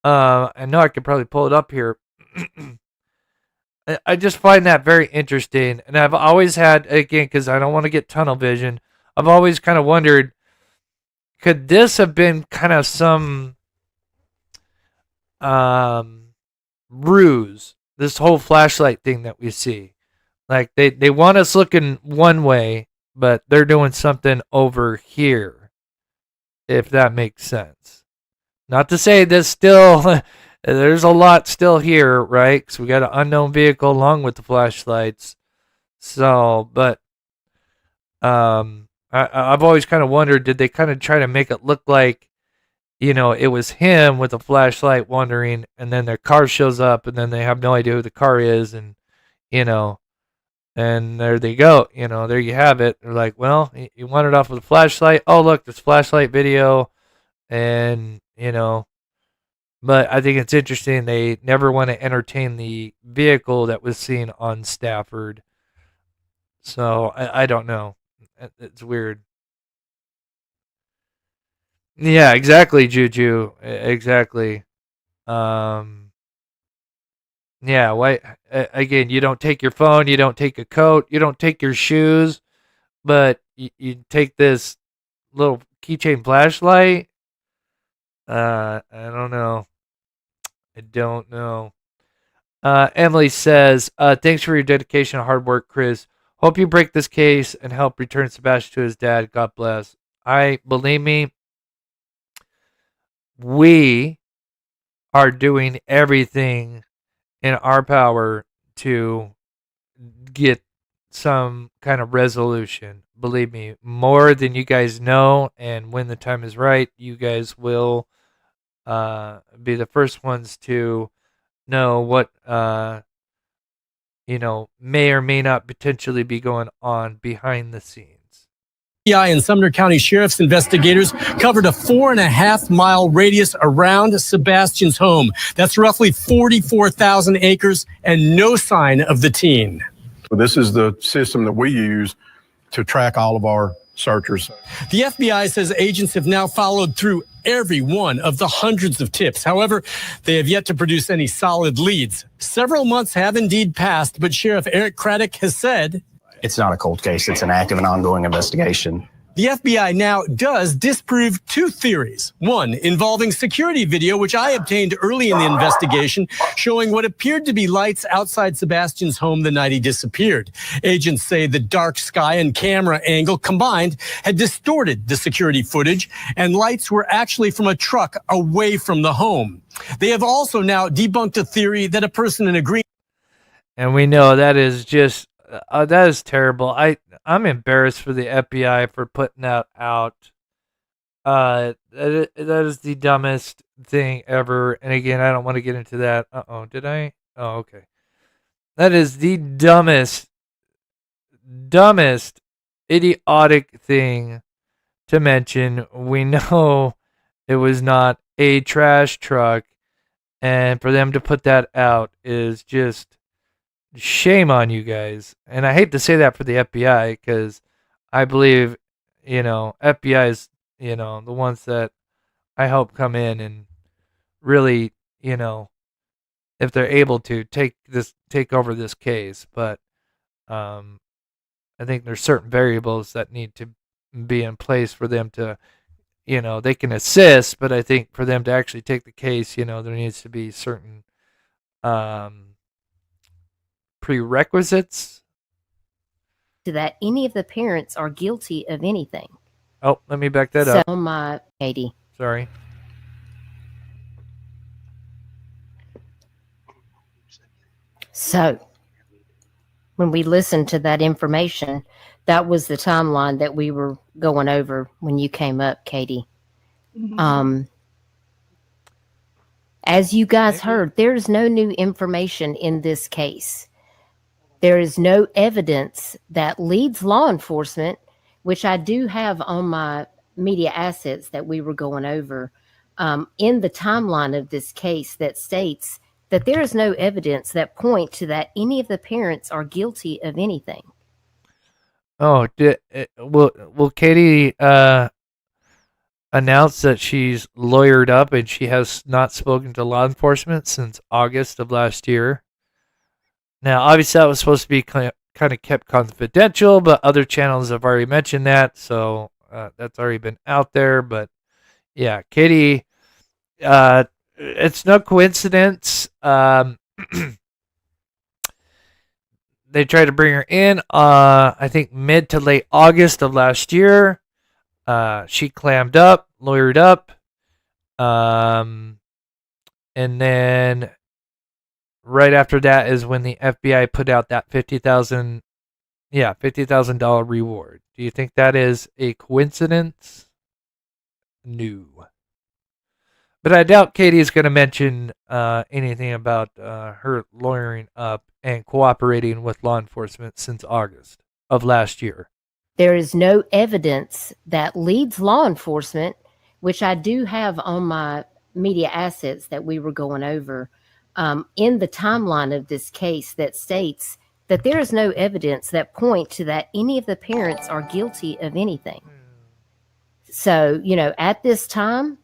I know I could probably pull it up here. I just find that very interesting. And I've always had, again, because I don't want to get tunnel vision, I've always kind of wondered, could this have been kind of some ruse? This whole flashlight thing that we see, like they want us looking one way, but they're doing something over here, if that makes sense. Not to say there's still there's a lot still here, right? Because we got an unknown vehicle along with the flashlights. So, but I've always kind of wondered, did they kind of try to make it look like it was him with a flashlight wandering, and then their car shows up, and then they have no idea who the car is, and and there they go. There you have it. They're like, well, you wandered off with a flashlight. Oh, look, there's flashlight video, and But I think it's interesting they never want to entertain the vehicle that was seen on Stafford. So I don't know. It's weird. Yeah, exactly, Juju. Exactly. Yeah, why again, you don't take your phone, you don't take a coat, you don't take your shoes, but you take this little keychain flashlight. I don't know. I don't know. Emily says, thanks for your dedication and hard work, Chris. Hope you break this case and help return Sebastian to his dad. God bless. Believe me, we are doing everything in our power to get some kind of resolution. Believe me, more than you guys know, and when the time is right, you guys will be the first ones to know what may or may not potentially be going on behind the scenes. FBI and Sumner County Sheriff's investigators covered a 4.5-mile radius around Sebastian's home. That's roughly 44,000 acres and no sign of the teen. So this is the system that we use to track all of our searchers. The FBI says agents have now followed through every one of the hundreds of tips. However, they have yet to produce any solid leads. Several months have indeed passed, but Sheriff Eric Craddock has said, It's not a cold case. It's an active and ongoing investigation. the FBI now does disprove two theories. One involving security video, which I obtained early in the investigation, showing what appeared to be lights outside Sebastian's home the night he disappeared. Agents say the dark sky and camera angle combined had distorted the security footage, and lights were actually from a truck away from the home. They have also now debunked a theory that a person in a green... And we know that is just, that is terrible. I'm embarrassed for the FBI for putting that out. That is the dumbest thing ever. And again, I don't want to get into that. Did I? Oh, okay. That is the dumbest, idiotic thing to mention. We know it was not a trash truck. And for them to put that out is just shame on you guys. And I hate to say that for the FBI because I believe, FBI is, the ones that I hope come in and really, if they're able to take over this case. But I think there's certain variables that need to be in place for them to, they can assist, but I think for them to actually take the case, there needs to be certain prerequisites to that any of the parents are guilty of anything. Oh, let me back that up. So my Katie. Sorry. So when we listened to that information, that was the timeline that we were going over when you came up, Katie. Mm-hmm. As you guys heard, there's no new information in this case. There is no evidence that leads law enforcement, which I do have on my media assets that we were going over, in the timeline of this case that states that there is no evidence that point to that any of the parents are guilty of anything. Oh, will Katie announce that she's lawyered up and she has not spoken to law enforcement since August of last year? Now, obviously, that was supposed to be kind of kept confidential, but other channels have already mentioned that, so that's already been out there. But yeah, Katie, it's no coincidence. They tried to bring her in, I think, mid to late August of last year. She clammed up, lawyered up, and then right after that is when the FBI put out that $50,000 reward. Do you think that is a coincidence? No. But I doubt Katie is going to mention anything about her lawyering up and cooperating with law enforcement since August of last year. There is no evidence that leads law enforcement, which I do have on my media assets that we were going over, in the timeline of this case that states that there is no evidence that point to that any of the parents are guilty of anything. So, at this time,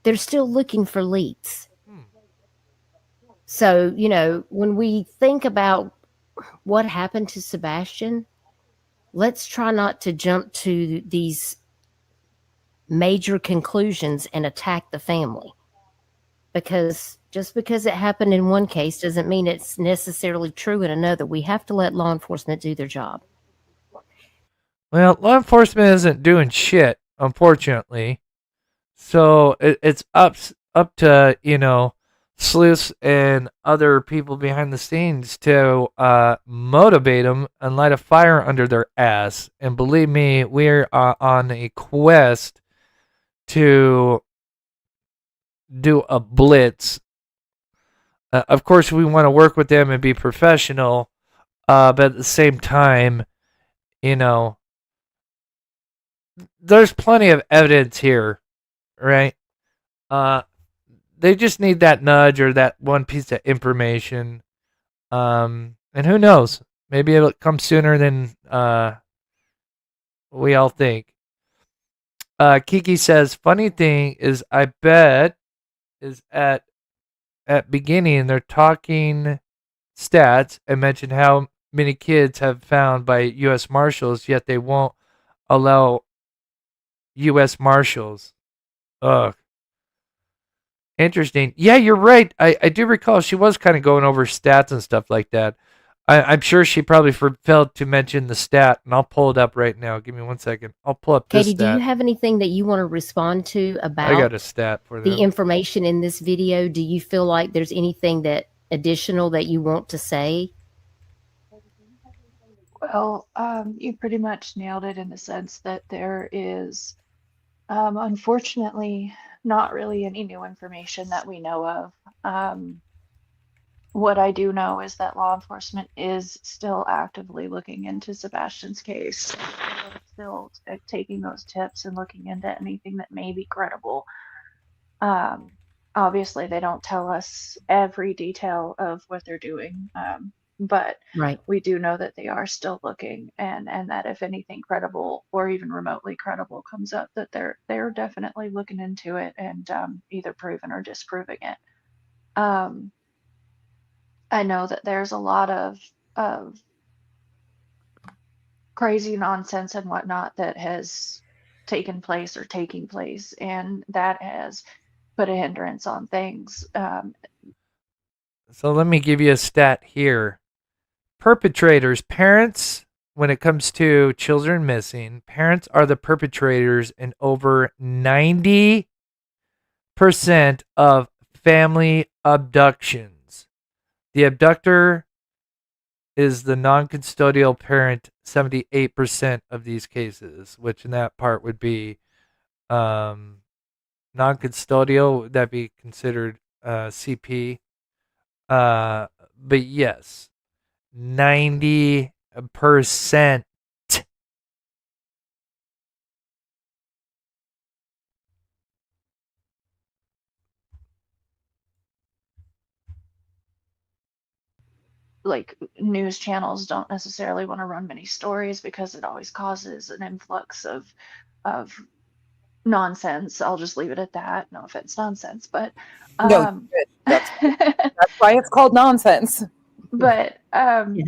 they're still looking for leads. So, when we think about what happened to Sebastian, let's try not to jump to these major conclusions and attack the family. Because just because it happened in one case doesn't mean it's necessarily true in another. We have to let law enforcement do their job. Well, law enforcement isn't doing shit, unfortunately. So it's up to, sleuths and other people behind the scenes to motivate them and light a fire under their ass. And believe me, we're on a quest to do a blitz. Of course, we want to work with them and be professional, but at the same time, there's plenty of evidence here, right? They just need that nudge or that one piece of information. And who knows? Maybe it'll come sooner than we all think. Kiki says, funny thing is, I bet is at beginning they're talking stats and mention how many kids have found by U.S. Marshals, yet they won't allow U.S. Marshals. Ugh. Interesting. Yeah, you're right. I do recall she was kind of going over stats and stuff like that. I'm sure she probably failed to mention the stat, and I'll pull it up right now. Give me 1 second. I'll pull up this Katie, stat. do you have anything that you want to respond to about I got a stat for the them. information in this video? Do you feel like there's anything that additional that you want to say? Well, you pretty much nailed it in the sense that there is, unfortunately, not really any new information that we know of. What I do know is that law enforcement is still actively looking into Sebastian's case, still taking those tips and looking into anything that may be credible. Obviously, they don't tell us every detail of what they're doing, but Right. we do know that they are still looking, and that if anything credible or even remotely credible comes up, that they're definitely looking into it and either proving or disproving it. I know that there's a lot of crazy nonsense and whatnot that has taken place or taking place, and that has put a hindrance on things. So let me give you a stat here. Perpetrators, parents, when it comes to children missing, parents are the perpetrators in over 90% of family abductions. The abductor is the non-custodial parent 78% of these cases, which in that part would be non-custodial. Would that be considered CP? But yes, 90%. Like news channels don't necessarily want to run many stories because it always causes an influx of nonsense. I'll just leave it at that. No offense, nonsense, but No, that's why it's called nonsense. but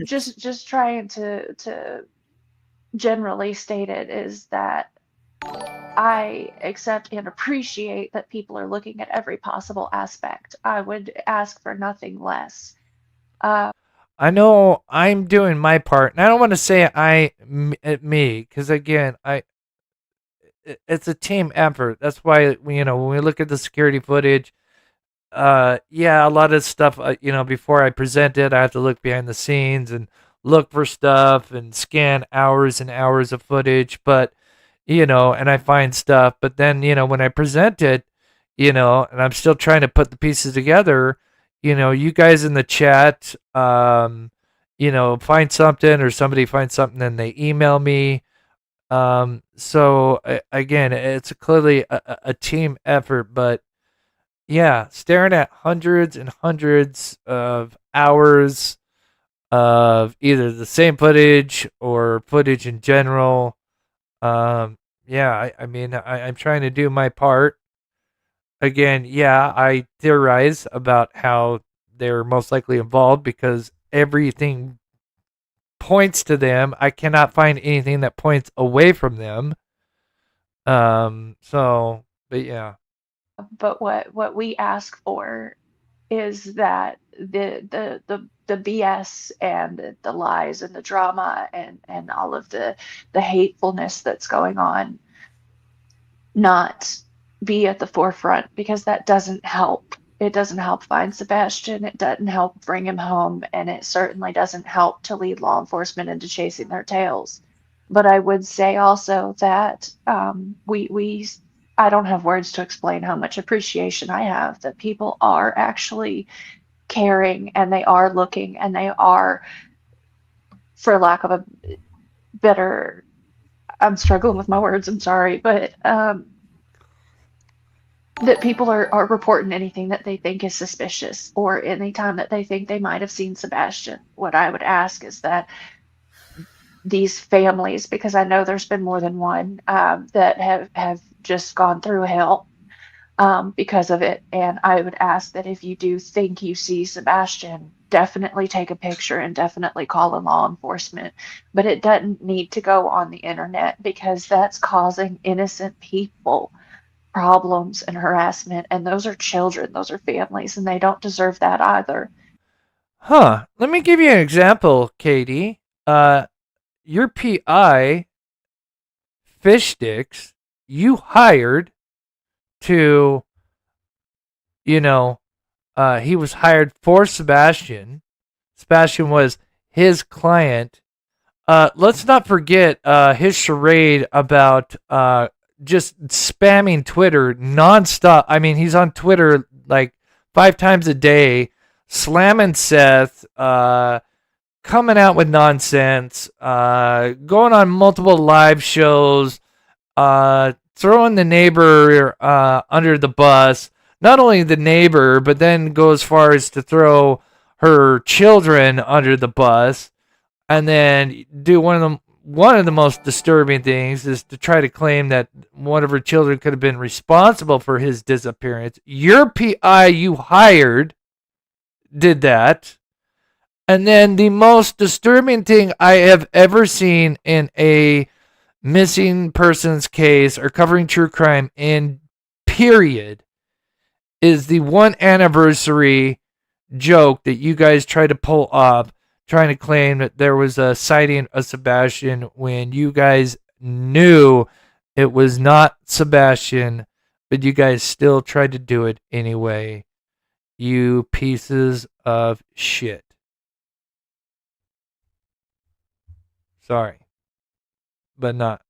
just trying to generally state it is that I accept and appreciate that people are looking at every possible aspect. I would ask for nothing less. I know I'm doing my part, and I don't want to say me, because again, it's a team effort. That's why when we look at the security footage, yeah, a lot of stuff, before I present it, I have to look behind the scenes and look for stuff and scan hours and hours of footage, but and I find stuff, but then when I present it, and I'm still trying to put the pieces together. You guys in the chat, find something or somebody finds something and they email me. So again, it's clearly a team effort, but yeah, staring at hundreds and hundreds of hours of either the same footage or footage in general. Yeah, I mean, I'm trying to do my part. Again, yeah, I theorize about how they're most likely involved because everything points to them. I cannot find anything that points away from them. But yeah. But what we ask for is that the BS and the lies and the drama and all of the hatefulness that's going on not be at the forefront, because that doesn't help. It doesn't help find Sebastian. It doesn't help bring him home, and it certainly doesn't help to lead law enforcement into chasing their tails. But I would say also that I don't have words to explain how much appreciation I have that people are actually caring and they are looking and they are, for lack of a better I'm struggling with my words, I'm sorry, but that people are reporting anything that they think is suspicious or any time that they think they might have seen Sebastian. What I would ask is that these families, because I know there's been more than one that have just gone through hell because of it. And I would ask that if you do think you see Sebastian, definitely take a picture and definitely call in law enforcement. But it doesn't need to go on the internet because that's causing innocent people problems and harassment. And those are children, those are families, and they don't deserve that either. Huh. Let me give you an example, Katie. Your PI, Fish Sticks, you hired to, he was hired for Sebastian. Sebastian was his client. Let's not forget his charade about just spamming Twitter nonstop. I mean, he's on Twitter like 5 times a day, slamming Seth, coming out with nonsense, going on multiple live shows, throwing the neighbor under the bus. Not only the neighbor, but then go as far as to throw her children under the bus, and then do one of the most disturbing things is to try to claim that one of her children could have been responsible for his disappearance. Your PI you hired did that. And then the most disturbing thing I have ever seen in a missing persons case or covering true crime in period is the 1 anniversary joke that you guys try to pull off, trying to claim that there was a sighting of Sebastian when you guys knew it was not Sebastian, but you guys still tried to do it anyway. You pieces of shit. Sorry, but not.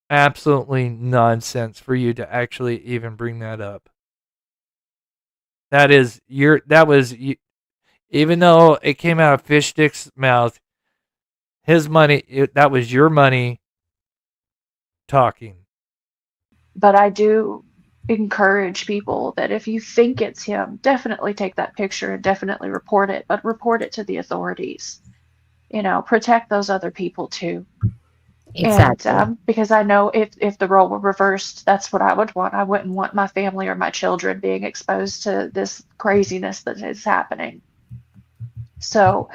Absolutely nonsense for you to actually even bring that up. That was even though it came out of Fish Stick's mouth, his money, that was your money talking. But I do encourage people that if you think it's him, definitely take that picture and definitely report it, but report it to the authorities. Protect those other people too. Exactly. And because I know if the role were reversed, that's what I would want. I wouldn't want my family or my children being exposed to this craziness that is happening. So,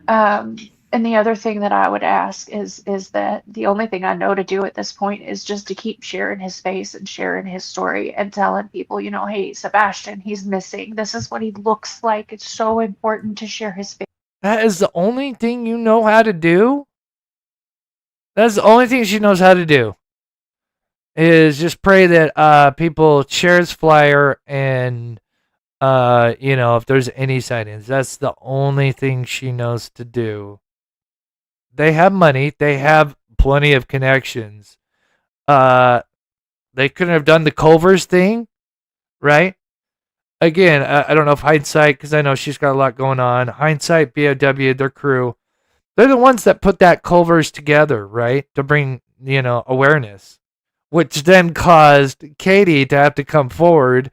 and the other thing that I would ask is that the only thing I know to do at this point is just to keep sharing his face and sharing his story and telling people, hey, Sebastian, he's missing. This is what he looks like. It's so important to share his face. That is the only thing you know how to do? That's the only thing she knows how to do. Is just pray that people share his flyer and if there's any sightings. That's the only thing she knows to do. They have money. They have plenty of connections. They couldn't have done the Culver's thing, right? Again, I don't know if hindsight, because I know she's got a lot going on. Hindsight, BOW, their crew, they're the ones that put that Culver's together, right? To bring, awareness, which then caused Katie to have to come forward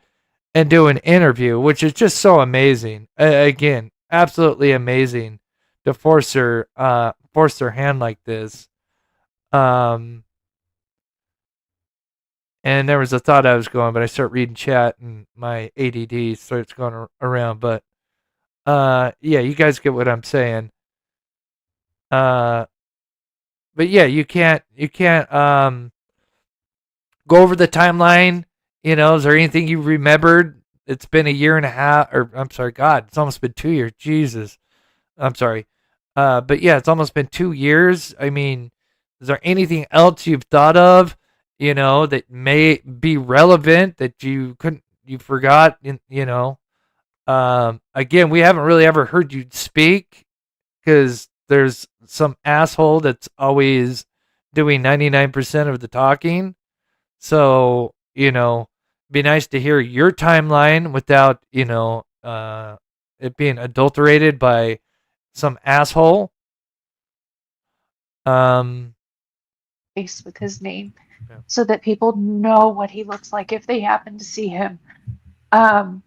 and do an interview, which is just so amazing. Again, absolutely amazing to force her hand like this. And there was a thought I was going, but I start reading chat and my ADD starts going around. But yeah, you guys get what I'm saying. But yeah, you can't go over the timeline. Is there anything you remembered? It's been a year and a half, or I'm sorry, God, it's almost been 2 years. Jesus, I'm sorry. But yeah, it's almost been 2 years. I mean, is there anything else you've thought of, that may be relevant that you forgot? Again, we haven't really ever heard you speak because there's some asshole that's always doing 99% of the talking. So, be nice to hear your timeline without, it being adulterated by some asshole. Um, face with his name Yeah. so that people know what he looks like if they happen to see him. Um,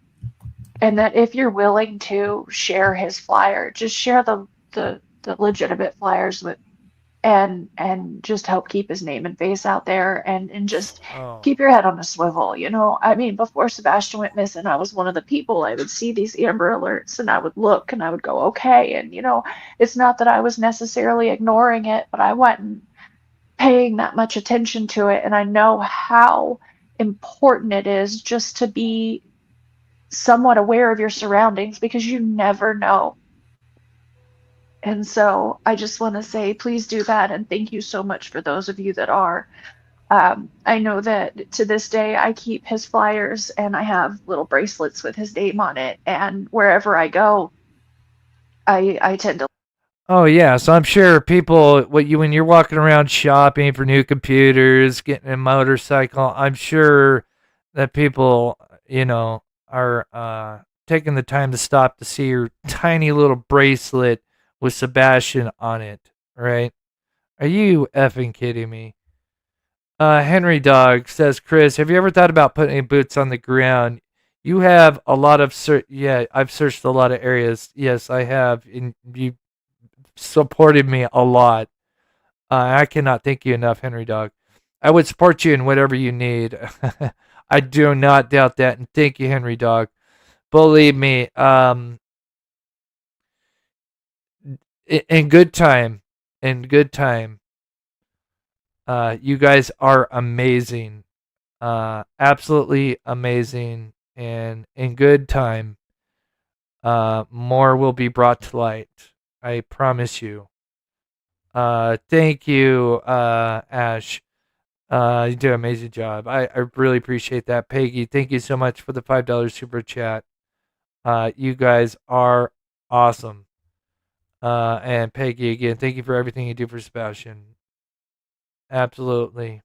and that if you're willing to share his flyer, just share the legitimate flyers with and just help keep his name and face out there and just Oh. keep your head on a swivel. You know, I mean, before Sebastian went missing, I was one of the people. I would see these Amber Alerts and I would look and I would go, okay. And, you know, it's not that I was necessarily ignoring it, but I wasn't paying that much attention to it. And I know how important it is just to be somewhat aware of your surroundings because you never know. And so I just want to say, please do that. And thank you so much for those of you that are. I know that to this day, I keep his flyers and I have little bracelets with his name on it. And wherever I go, I tend to. Oh yeah, so I'm sure people, when you're walking around shopping for new computers, getting a motorcycle, I'm sure that people, are taking the time to stop to see your tiny little bracelet with Sebastian on it, right? Are you effing kidding me? Henry Dog says, Chris, have you ever thought about putting boots on the ground? You have a lot of yeah, I've searched a lot of areas. Yes, I have. And you supported me a lot. I cannot thank you enough, Henry Dog. I would support you in whatever you need. I do not doubt that, and thank you, Henry Dog. Believe me, in good time, you guys are amazing, absolutely amazing, and in good time, more will be brought to light. I promise you. Thank you, Ash. You do an amazing job. I really appreciate that. Peggy, thank you so much for the $5 super chat. You guys are awesome. And Peggy, again, thank you for everything you do for Sebastian. Absolutely.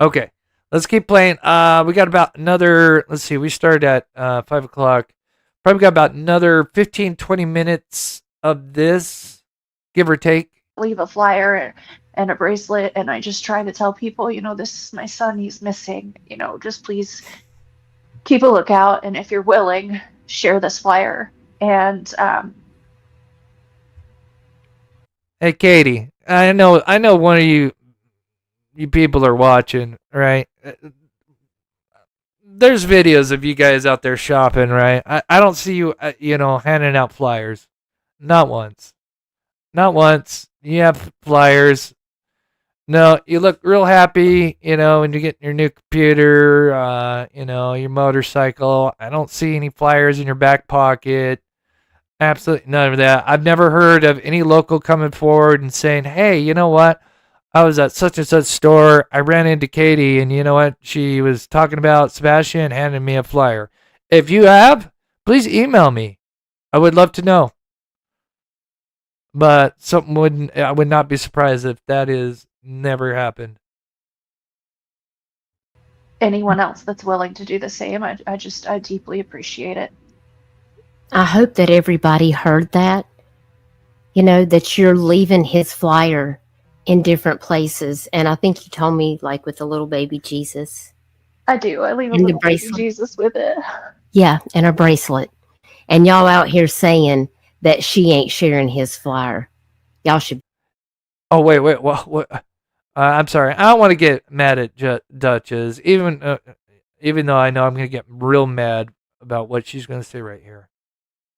Okay, let's keep playing. We got about another, let's see, we started at 5 o'clock. Probably got about another 15, 20 minutes of this, give or take. Leave a flyer and a bracelet, and I just try to tell people, you know, this is my son, he's missing, you know, just please keep a lookout, and if you're willing, share this flyer. And Hey Katie, I know one of you people are watching, right? There's videos of you guys out there shopping, right? I don't see you, handing out flyers. Not once. Not once. You have flyers. No, you look real happy, when you get your new computer, your motorcycle. I don't see any flyers in your back pocket. Absolutely none of that. I've never heard of any local coming forward and saying, hey, you know what? I was at such and such store. I ran into Katie, and you know what? She was talking about Sebastian and handed me a flyer. If you have, please email me. I would love to know. But I would not be surprised if that is never happened. anyone else that's willing to do the same, I deeply appreciate it. I hope that everybody heard that. That you're leaving his flyer in different places. And I think you told me, like, with the little baby Jesus. I do. I leave a little baby Jesus with it. Yeah, and a bracelet. And y'all out here saying that she ain't sharing his flyer. Y'all should. Oh, wait. What? I'm sorry. I don't want to get mad at Duchess, even though I know I'm going to get real mad about what she's going to say right here.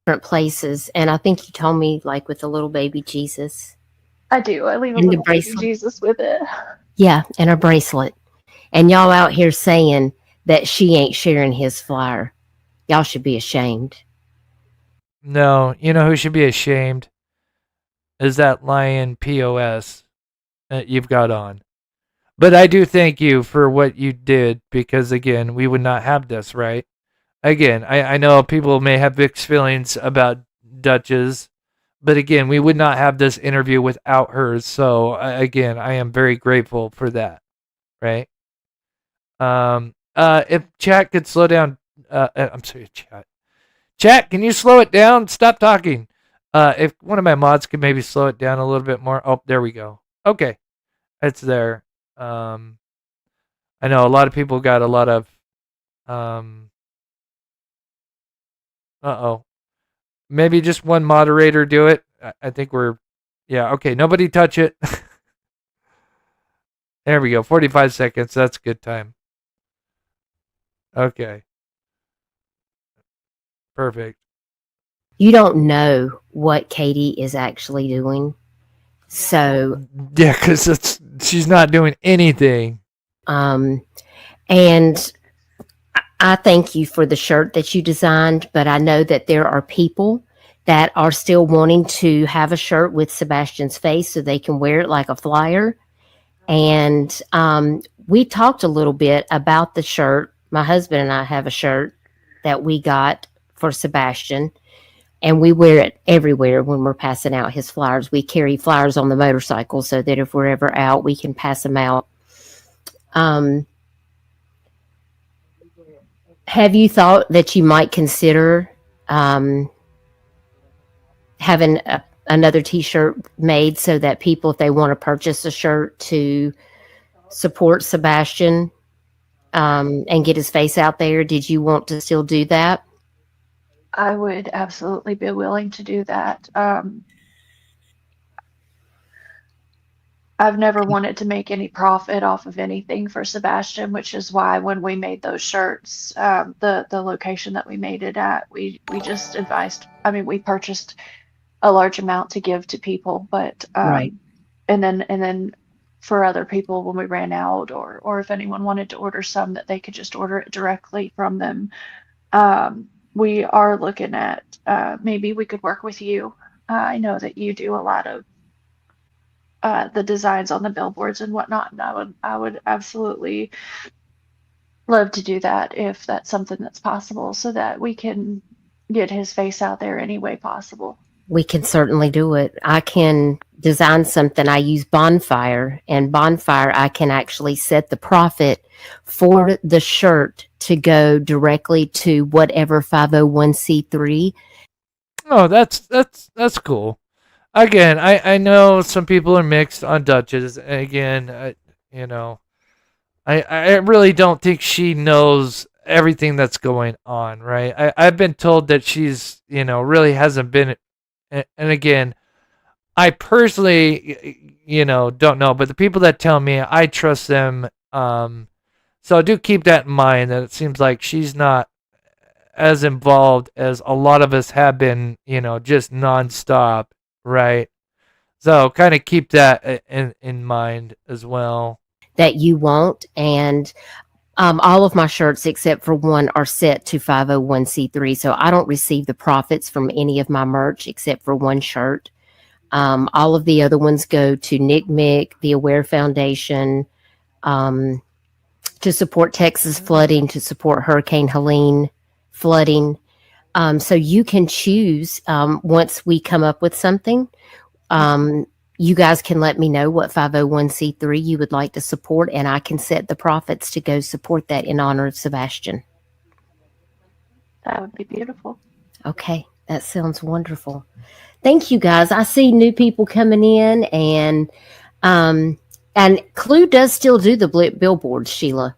Different places. And I think you told me, like, with the little baby Jesus. I do. I leave a little baby Jesus with it. Yeah, and a bracelet. And y'all out here saying that she ain't sharing his flyer. Y'all should be ashamed. No, you know who should be ashamed? Is that lion POS that you've got on. But I do thank you for what you did, because again, we would not have this, right? Again, I know people may have mixed feelings about Duchess, but again, we would not have this interview without her. So again, I am very grateful for that, right? If chat could slow down, I'm sorry, chat. Chat, can you slow it down? Stop talking. If one of my mods could maybe slow it down a little bit more. Oh, there we go. Okay, it's there. I know a lot of people got a lot of. Uh-oh. Maybe just one moderator do it. I think we're. Yeah. Okay. Nobody touch it. There we go. 45 seconds. That's a good time. Okay. Perfect. You don't know what Katie is actually doing. So yeah, because she's not doing anything. And I thank you for the shirt that you designed, but I know that there are people that are still wanting to have a shirt with Sebastian's face so they can wear it like a flyer. And we talked a little bit about the shirt. My husband and I have a shirt that we got for Sebastian, and we wear it everywhere when we're passing out his flyers. We carry flyers on the motorcycle so that if we're ever out, we can pass them out. Have you thought that you might consider having another t-shirt made so that people, if they want to purchase a shirt to support Sebastian and get his face out there, did you want to still do that? I would absolutely be willing to do that. I've never wanted to make any profit off of anything for Sebastian, which is why when we made those shirts, the location that we made it at, we just advised. I mean, we purchased a large amount to give to people, but Right. and then for other people when we ran out, or if anyone wanted to order some, that they could just order it directly from them. We are looking at maybe we could work with you. I know that you do a lot of the designs on the billboards and whatnot, and I would absolutely love to do that if that's something that's possible, so that we can get his face out there any way possible. We can certainly do it. I can design something. I use Bonfire, and Bonfire, I can actually set the profit for the shirt to go directly to whatever 501c3. Oh, that's cool. Again, I know some people are mixed on Duchess. Again, I really don't think she knows everything that's going on, right? I've been told that she's, really hasn't been. And again, I personally, don't know, but the people that tell me, I trust them. So do keep that in mind, that it seems like she's not as involved as a lot of us have been, just nonstop, right? So kind of keep that in mind as well. That you won't, and all of my shirts except for one are set to 501c3, so I don't receive the profits from any of my merch except for one shirt. All of the other ones go to Nick Mick, the Aware Foundation, to support Texas flooding, to support Hurricane Helene flooding. So you can choose once we come up with something. You guys can let me know what 501c3 you would like to support, and I can set the profits to go support that in honor of Sebastian. That would be beautiful. Okay, that sounds wonderful. Thank you, guys. I see new people coming in, and Clue does still do the billboards, Sheila.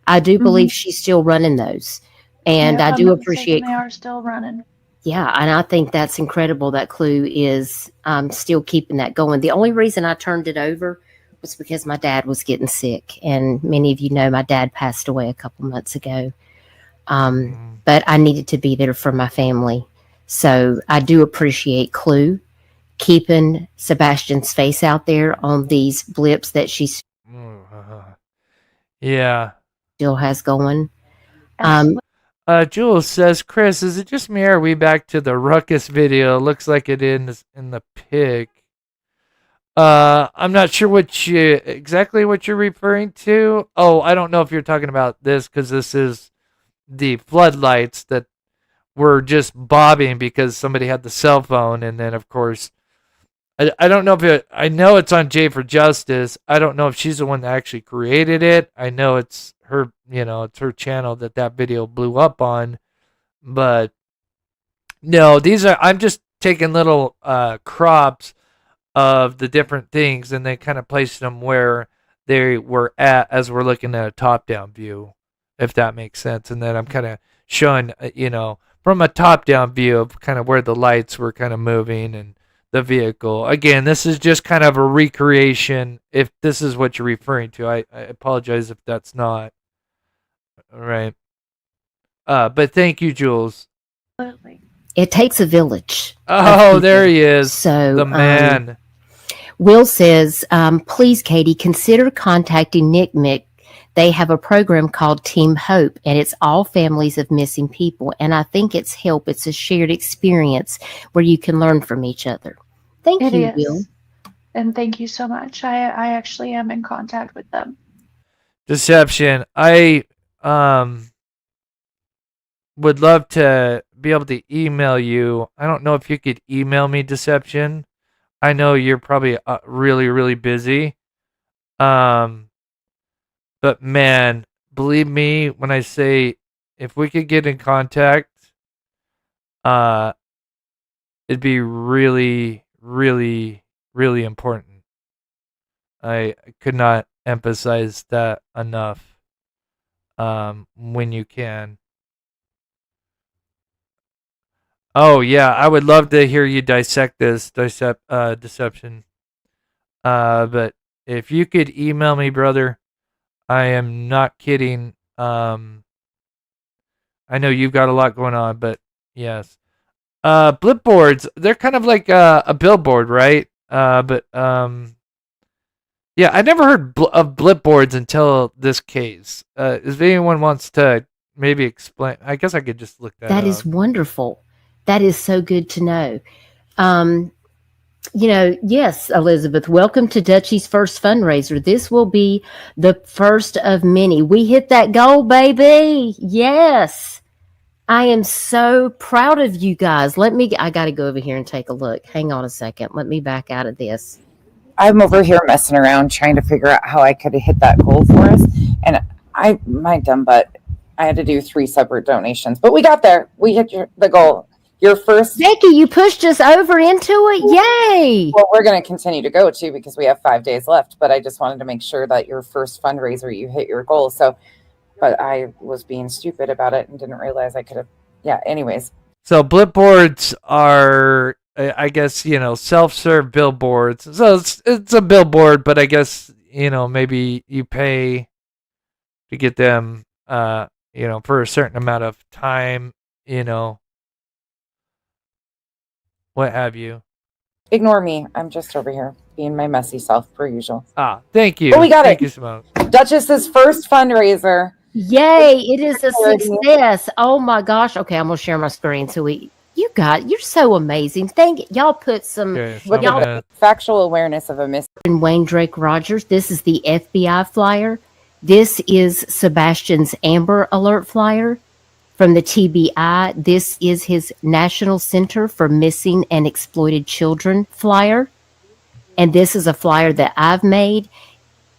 I do believe she's still running those, and Yeah, I if do I'm not appreciate. mistaken, they are still running. Yeah, and I think that's incredible that Clue is still keeping that going. The only reason I turned it over was because my dad was getting sick, and many of you know my dad passed away a couple months ago. But I needed to be there for my family. So I do appreciate Clue keeping Sebastian's face out there on these blips that she Yeah. still has going. Jules says, Chris, is it just me or are we back to the ruckus video? Looks like it is in the pic. I'm not sure exactly what you're referring to. Oh, I don't know if you're talking about this, because this is the floodlights that were just bobbing because somebody had the cell phone, and then of course I don't know if I know it's on J for Justice. I don't know if she's the one that actually created it. I know it's her, it's her channel that video blew up on. But no, I'm just taking little crops of the different things, and they kind of placed them where they were at as we're looking at a top-down view, if that makes sense. And then I'm kind of showing, from a top-down view of kind of where the lights were kind of moving and the vehicle. Again, this is just kind of a recreation, if this is what you're referring to. I apologize if that's not. All right. But thank you, Jules. Absolutely. It takes a village. Oh, there he is. So the man. Will says, please, Katie, consider contacting Nick Mick. They have a program called Team Hope, and it's all families of missing people. And I think it's help. It's a shared experience where you can learn from each other. Thank you, Will. And thank you so much. I actually am in contact with them. Deception. I would love to be able to email you. I don't know if you could email me, Deception. I know you're probably really, really busy. But man, believe me when I say if we could get in contact, it'd be really, really, really important. I could not emphasize that enough. When you can. Oh yeah, I would love to hear you dissect this deception. But if you could email me, brother, I am not kidding. I know you've got a lot going on, but yes. Blip boards, they're kind of like a billboard, right? Yeah, I never heard of blip boards until this case. If anyone wants to maybe explain, I guess I could just look that up. That is wonderful. That is so good to know. Yes, Elizabeth, welcome to Dutchie's first fundraiser. This will be the first of many. We hit that goal, baby. Yes. I am so proud of you guys. I got to go over here and take a look. Hang on a second. Let me back out of this. I'm over here messing around trying to figure out how I could hit that goal for us. And my dumb butt, I had to do 3 separate donations, but we got there. We hit the goal. Your first... Becky, you pushed us over into it. Yay! Well, we're going to continue to go too because we have 5 days left, but I just wanted to make sure that your first fundraiser, you hit your goal. So, but I was being stupid about it and didn't realize I could have... Yeah, anyways. So blip boards are, I guess, self-serve billboards. So it's a billboard, but I guess, maybe you pay to get them, for a certain amount of time, what have you. Ignore me. I'm just over here being my messy self per usual. Thank you. Oh, we got Thank it. You, Simone. Duchess's first fundraiser. Yay! It is a success. Oh my gosh. Okay, I'm gonna share my screen. So you're so amazing. Thank y'all. Put some factual awareness of a miss. Wayne Drake Rogers. This is the FBI flyer. This is Sebastian's Amber Alert flyer. From the TBI, this is his National Center for Missing and Exploited Children flyer. And this is a flyer that I've made.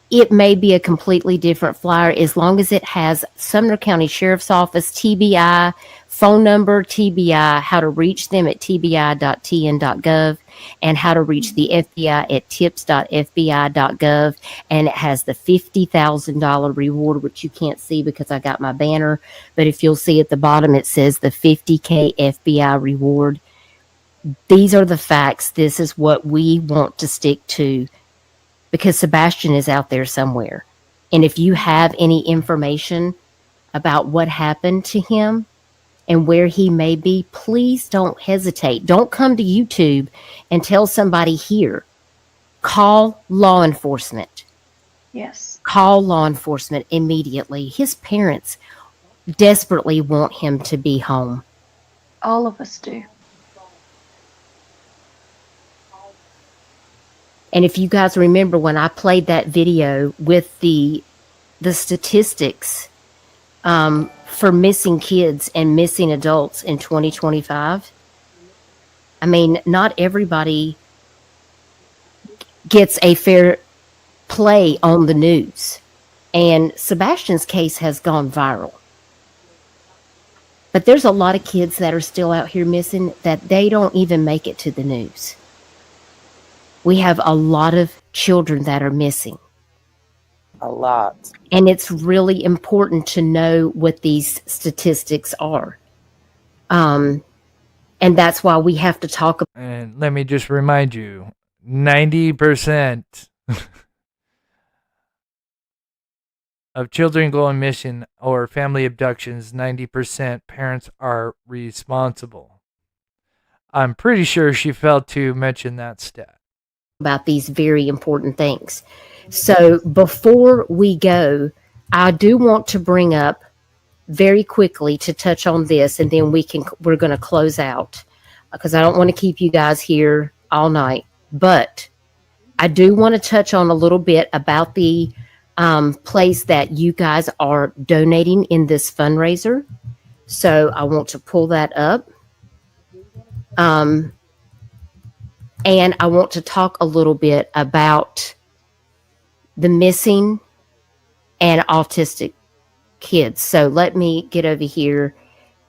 It may be a completely different flyer as long as it has Sumner County Sheriff's Office, TBI, phone number, TBI, how to reach them at tbi.tn.gov, and how to reach the FBI at tips.fbi.gov. And it has the $50,000 reward, which you can't see because I got my banner. But if you'll see at the bottom, it says the $50K FBI reward. These are the facts. This is what we want to stick to because Sebastian is out there somewhere. And if you have any information about what happened to him, and where he may be, please don't hesitate. Don't come to YouTube and tell somebody here. Call law enforcement. Yes. Call law enforcement immediately. His parents desperately want him to be home. All of us do. And if you guys remember when I played that video with the statistics for missing kids and missing adults in 2025, I mean, not everybody gets a fair play on the news. And Sebastian's case has gone viral. But there's a lot of kids that are still out here missing that they don't even make it to the news. We have a lot of children that are missing. A lot. And it's really important to know what these statistics are. And that's why we have to talk about. And let me just remind you, 90% of children going missing or family abductions, 90% parents are responsible. I'm pretty sure she failed to mention that stat. About these very important things. So before we go, I do want to bring up very quickly to touch on this, and then we're going to close out because I don't want to keep you guys here all night. But I do want to touch on a little bit about the place that you guys are donating in this fundraiser. So I want to pull that up. And I want to talk a little bit about the missing and autistic kids. So let me get over here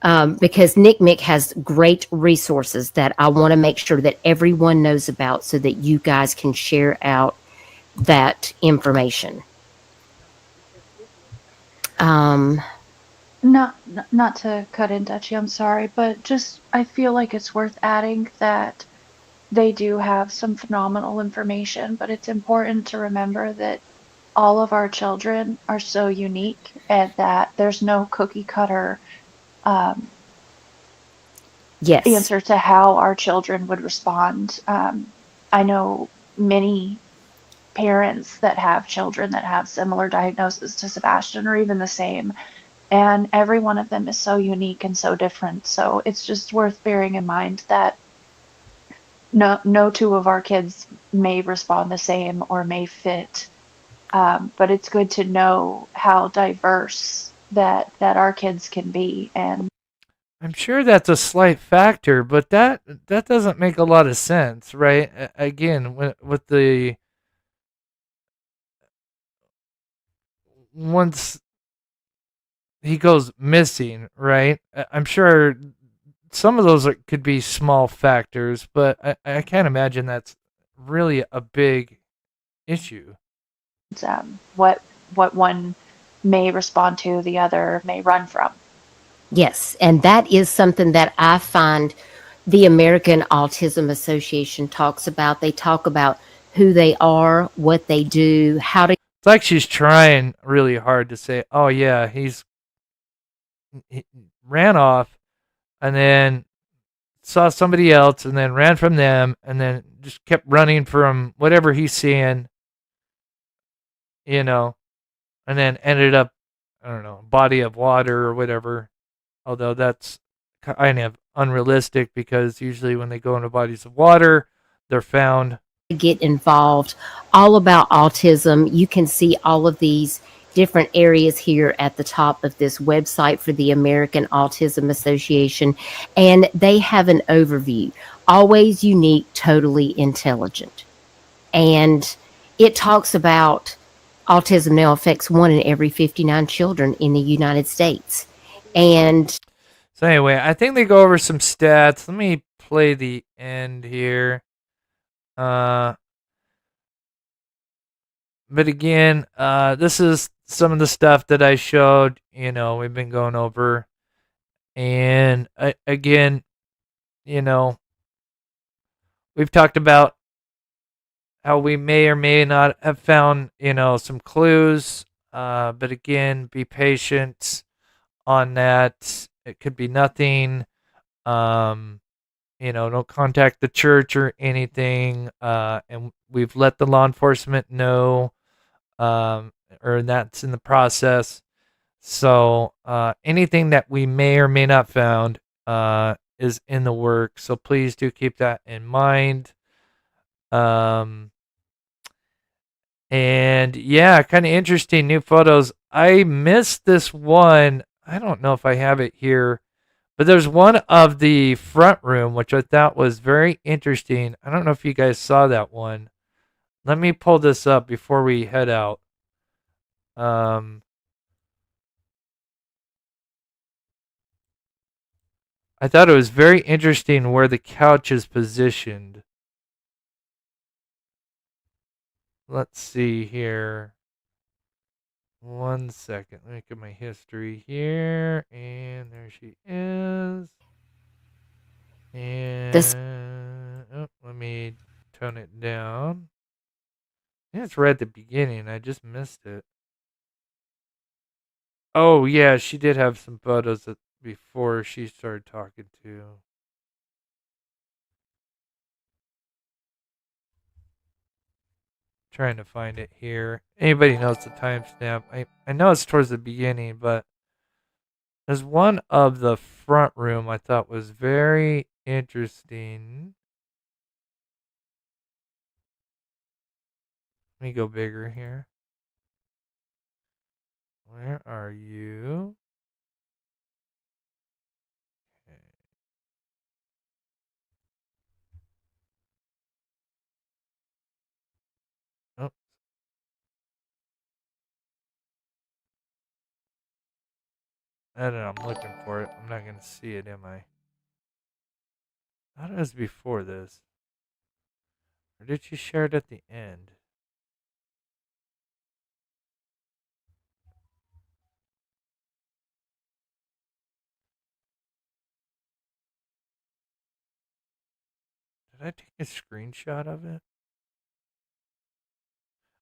because NCMEC has great resources that I want to make sure that everyone knows about so that you guys can share out that information. Not to cut in, Dutchie, I'm sorry, but just I feel like it's worth adding that they do have some phenomenal information, but it's important to remember that all of our children are so unique and that there's no cookie cutter answer to how our children would respond. I know many parents that have children that have similar diagnoses to Sebastian or even the same, and every one of them is so unique and so different. So it's just worth bearing in mind that no two of our kids may respond the same or may fit, but it's good to know how diverse that our kids can be. And I'm sure that's a slight factor, but that doesn't make a lot of sense, right? Again, with the once he goes missing, right? I'm sure some of those could be small factors, but I can't imagine that's really a big issue. What one may respond to, the other may run from. Yes, and that is something that I find the American Autism Association talks about. They talk about who they are, what they do, how to. It's like she's trying really hard to say, oh yeah, he ran off and then saw somebody else and then ran from them and then just kept running from whatever he's seeing, and then ended up, I don't know, body of water or whatever. Although that's kind of unrealistic because usually when they go into bodies of water, they're found. Get involved, all about autism. You can see all of these different areas here at the top of this website for the American Autism Association, and they have an overview. Always unique, totally intelligent. And it talks about autism now affects 1 in every 59 children in the United States. And so anyway, I think they go over some stats. Let me play the end here. But again, this is some of the stuff that I showed, we've been going over. And again, we've talked about how we may or may not have found, some clues. But again, be patient on that. It could be nothing. Don't contact the church or anything. And we've let the law enforcement know, or that's in the process. So anything that we may or may not found is in the works. So please do keep that in mind. And yeah, kind of interesting new photos. I missed this one. I don't know if I have it here, but there's one of the front room, which I thought was very interesting. I don't know if you guys saw that one. Let me pull this up before we head out. I thought it was very interesting where the couch is positioned. Let's see here. 1 second. Let me look at my history here. And there she is. And let me tone it down. Yeah, it's right at the beginning. I just missed it. Oh, yeah, she did have some photos before she started talking to. Trying to find it here. Anybody knows the timestamp? I know it's towards the beginning, but there's one of the front room I thought was very interesting. Let me go bigger here. Where are you? Okay. Oh. I don't know. I'm looking for it. I'm not going to see it, am I? I thought it was before this. Or did you share it at the end? Did I take a screenshot of it?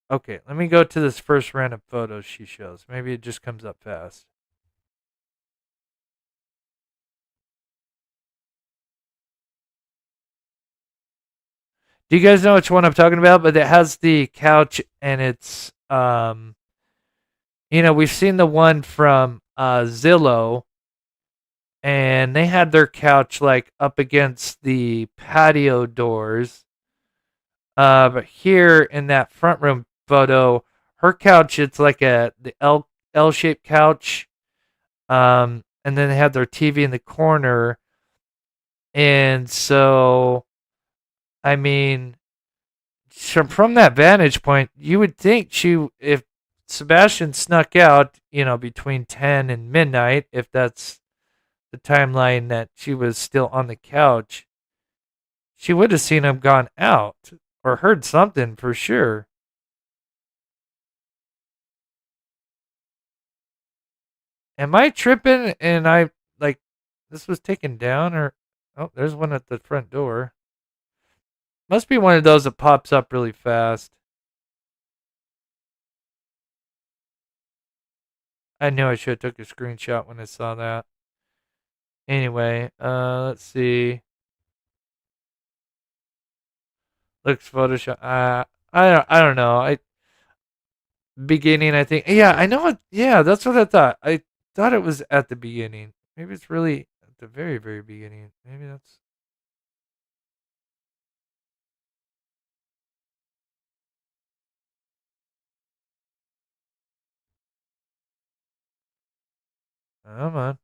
Okay, let me go to this first random photo she shows. Maybe it just comes up fast. Do you guys know which one I'm talking about? But it has the couch and it's we've seen the one from Zillow, and they had their couch like up against the patio doors. But here in that front room photo, her couch, it's like the L-shaped couch. And then they have their TV in the corner. And so, I mean, from that vantage point, you would think if Sebastian snuck out, between 10 and midnight, if that's the timeline that she was still on the couch, she would have seen him gone out or heard something for sure. Am I tripping and this was taken down or there's one at the front door. Must be one of those that pops up really fast. I knew I should have took a screenshot when I saw that. Anyway, let's see. Looks Photoshop. I don't know. Beginning, I think. Yeah, I know it. Yeah, that's what I thought. I thought it was at the beginning. Maybe it's really at the very, very beginning. Maybe that's. Come on.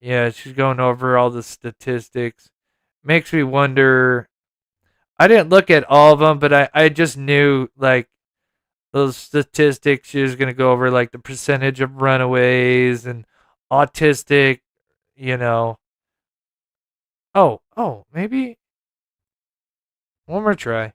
Yeah, she's going over all the statistics. Makes me wonder. I didn't look at all of them, but I just knew like those statistics. She was going to go over like the percentage of runaways and autistic, you know. Oh, maybe one more try.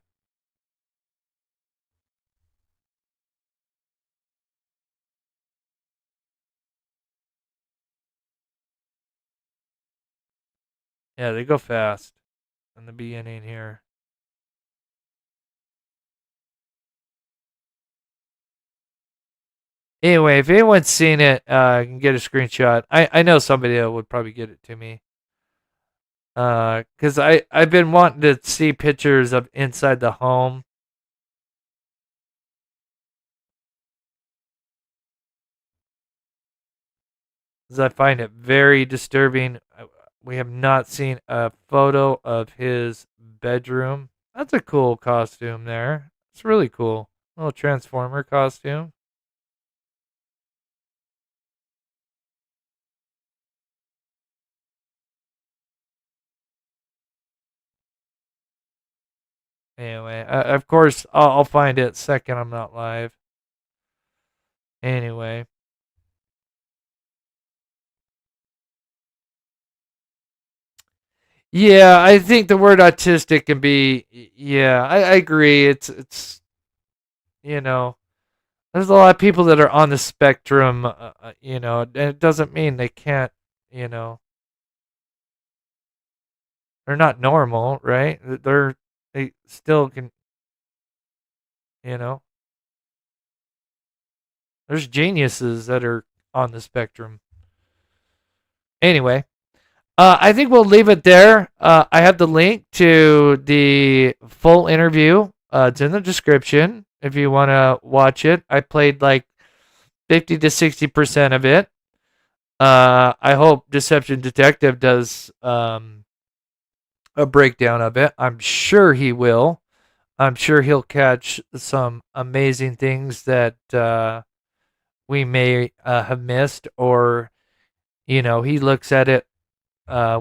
Yeah, they go fast in the beginning here. Anyway, if anyone's seen it, can get a screenshot. I know somebody that would probably get it to me. Cause I've been wanting to see pictures of inside the home. Cause I find it very disturbing. We have not seen a photo of his bedroom. That's a cool costume there. It's really cool. Little Transformer costume. Anyway, of course, I'll find it second I'm not live. Anyway. Yeah, I think the word autistic can be. Yeah, I agree. It's you know, there's a lot of people that are on the spectrum. And it doesn't mean they can't. You know, they're not normal, right? They still can. You know, there's geniuses that are on the spectrum. Anyway, I think we'll leave it there. I have the link to the full interview. It's in the description if you want to watch it. I played like 50 to 60% of it. I hope Deception Detective does a breakdown of it. I'm sure he will. I'm sure he'll catch some amazing things that we may have missed, or he looks at it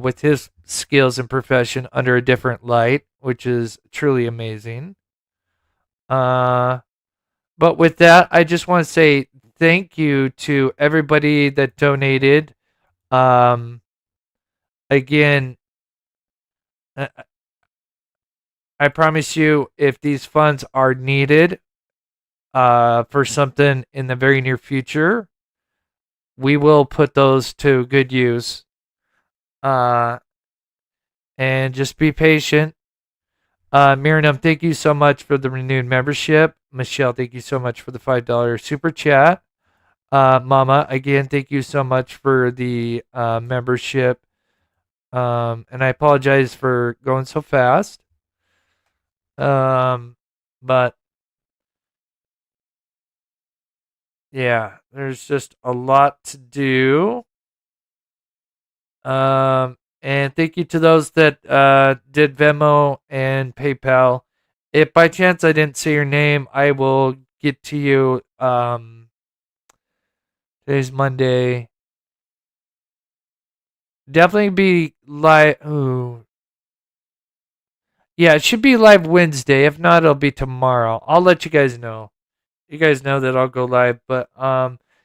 with his skills and profession under a different light, which is truly amazing. But with that, I just want to say thank you to everybody that donated. Again, I promise you, if these funds are needed for something in the very near future, we will put those to good use. And just be patient. Miriam, thank you so much for the renewed membership. Michelle, thank you so much for the $5 super chat. Mama, again, thank you so much for the membership. And I apologize for going so fast. But yeah, there's just a lot to do. And thank you to those that did Venmo and PayPal. If by chance I didn't say your name, I will get to you. Today's Monday. Definitely be live. Ooh. Yeah, it should be live Wednesday. If not, it'll be tomorrow. I'll let you guys know. You guys know that I'll go live, but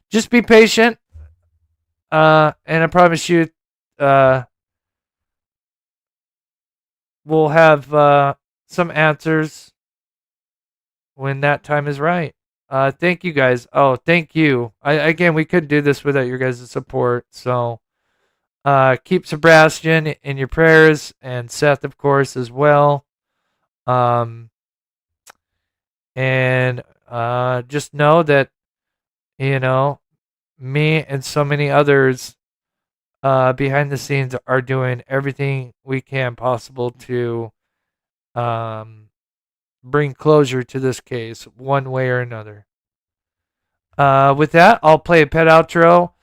just be patient. And I promise you, we'll have some answers when that time is right. Thank you guys. Oh, thank you. Again, we couldn't do this without your guys' support. So keep Sebastian in your prayers, and Seth, of course, as well. And just know that, me and so many others behind the scenes are doing everything we can possible to bring closure to this case one way or another. With that, I'll play a pet outro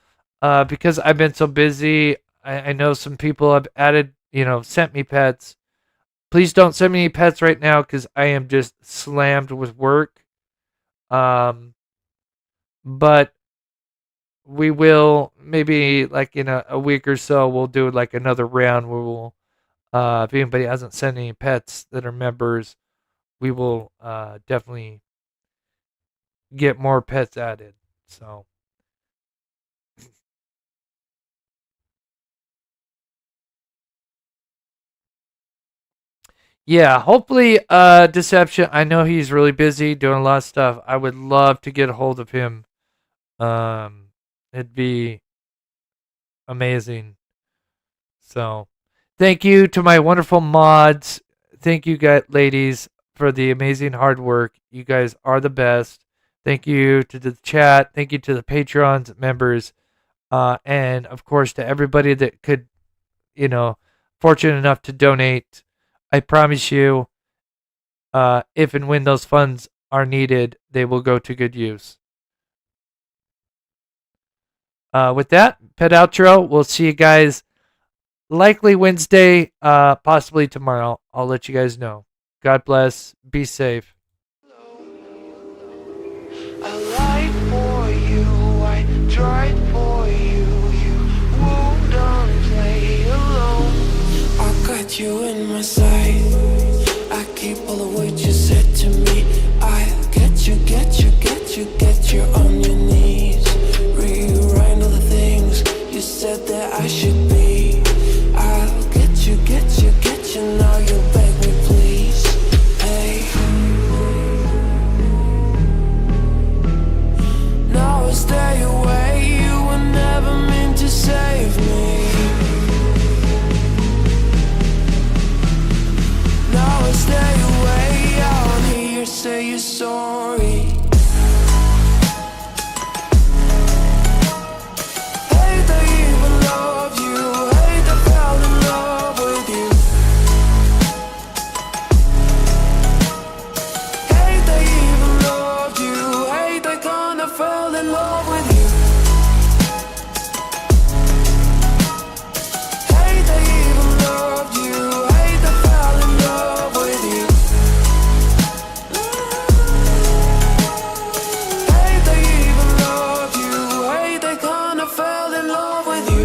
because I've been so busy. I know some people have added, sent me pets. Please don't send me any pets right now because I am just slammed with work. But we will, maybe like in a week or so, we'll do like another round where we'll, if anybody hasn't sent any pets that are members, we will definitely get more pets added. So yeah, hopefully Deception, I know he's really busy doing a lot of stuff. I would love to get a hold of him. It'd be amazing. So thank you to my wonderful mods. Thank you guys, ladies, for the amazing hard work. You guys are the best. Thank you to the chat. Thank you to the Patreon members. And of course to everybody that could, fortunate enough to donate. I promise you, if and when those funds are needed, they will go to good use. With that, pet outro. We'll see you guys likely Wednesday, possibly tomorrow. I'll let you guys know. God bless. Be safe.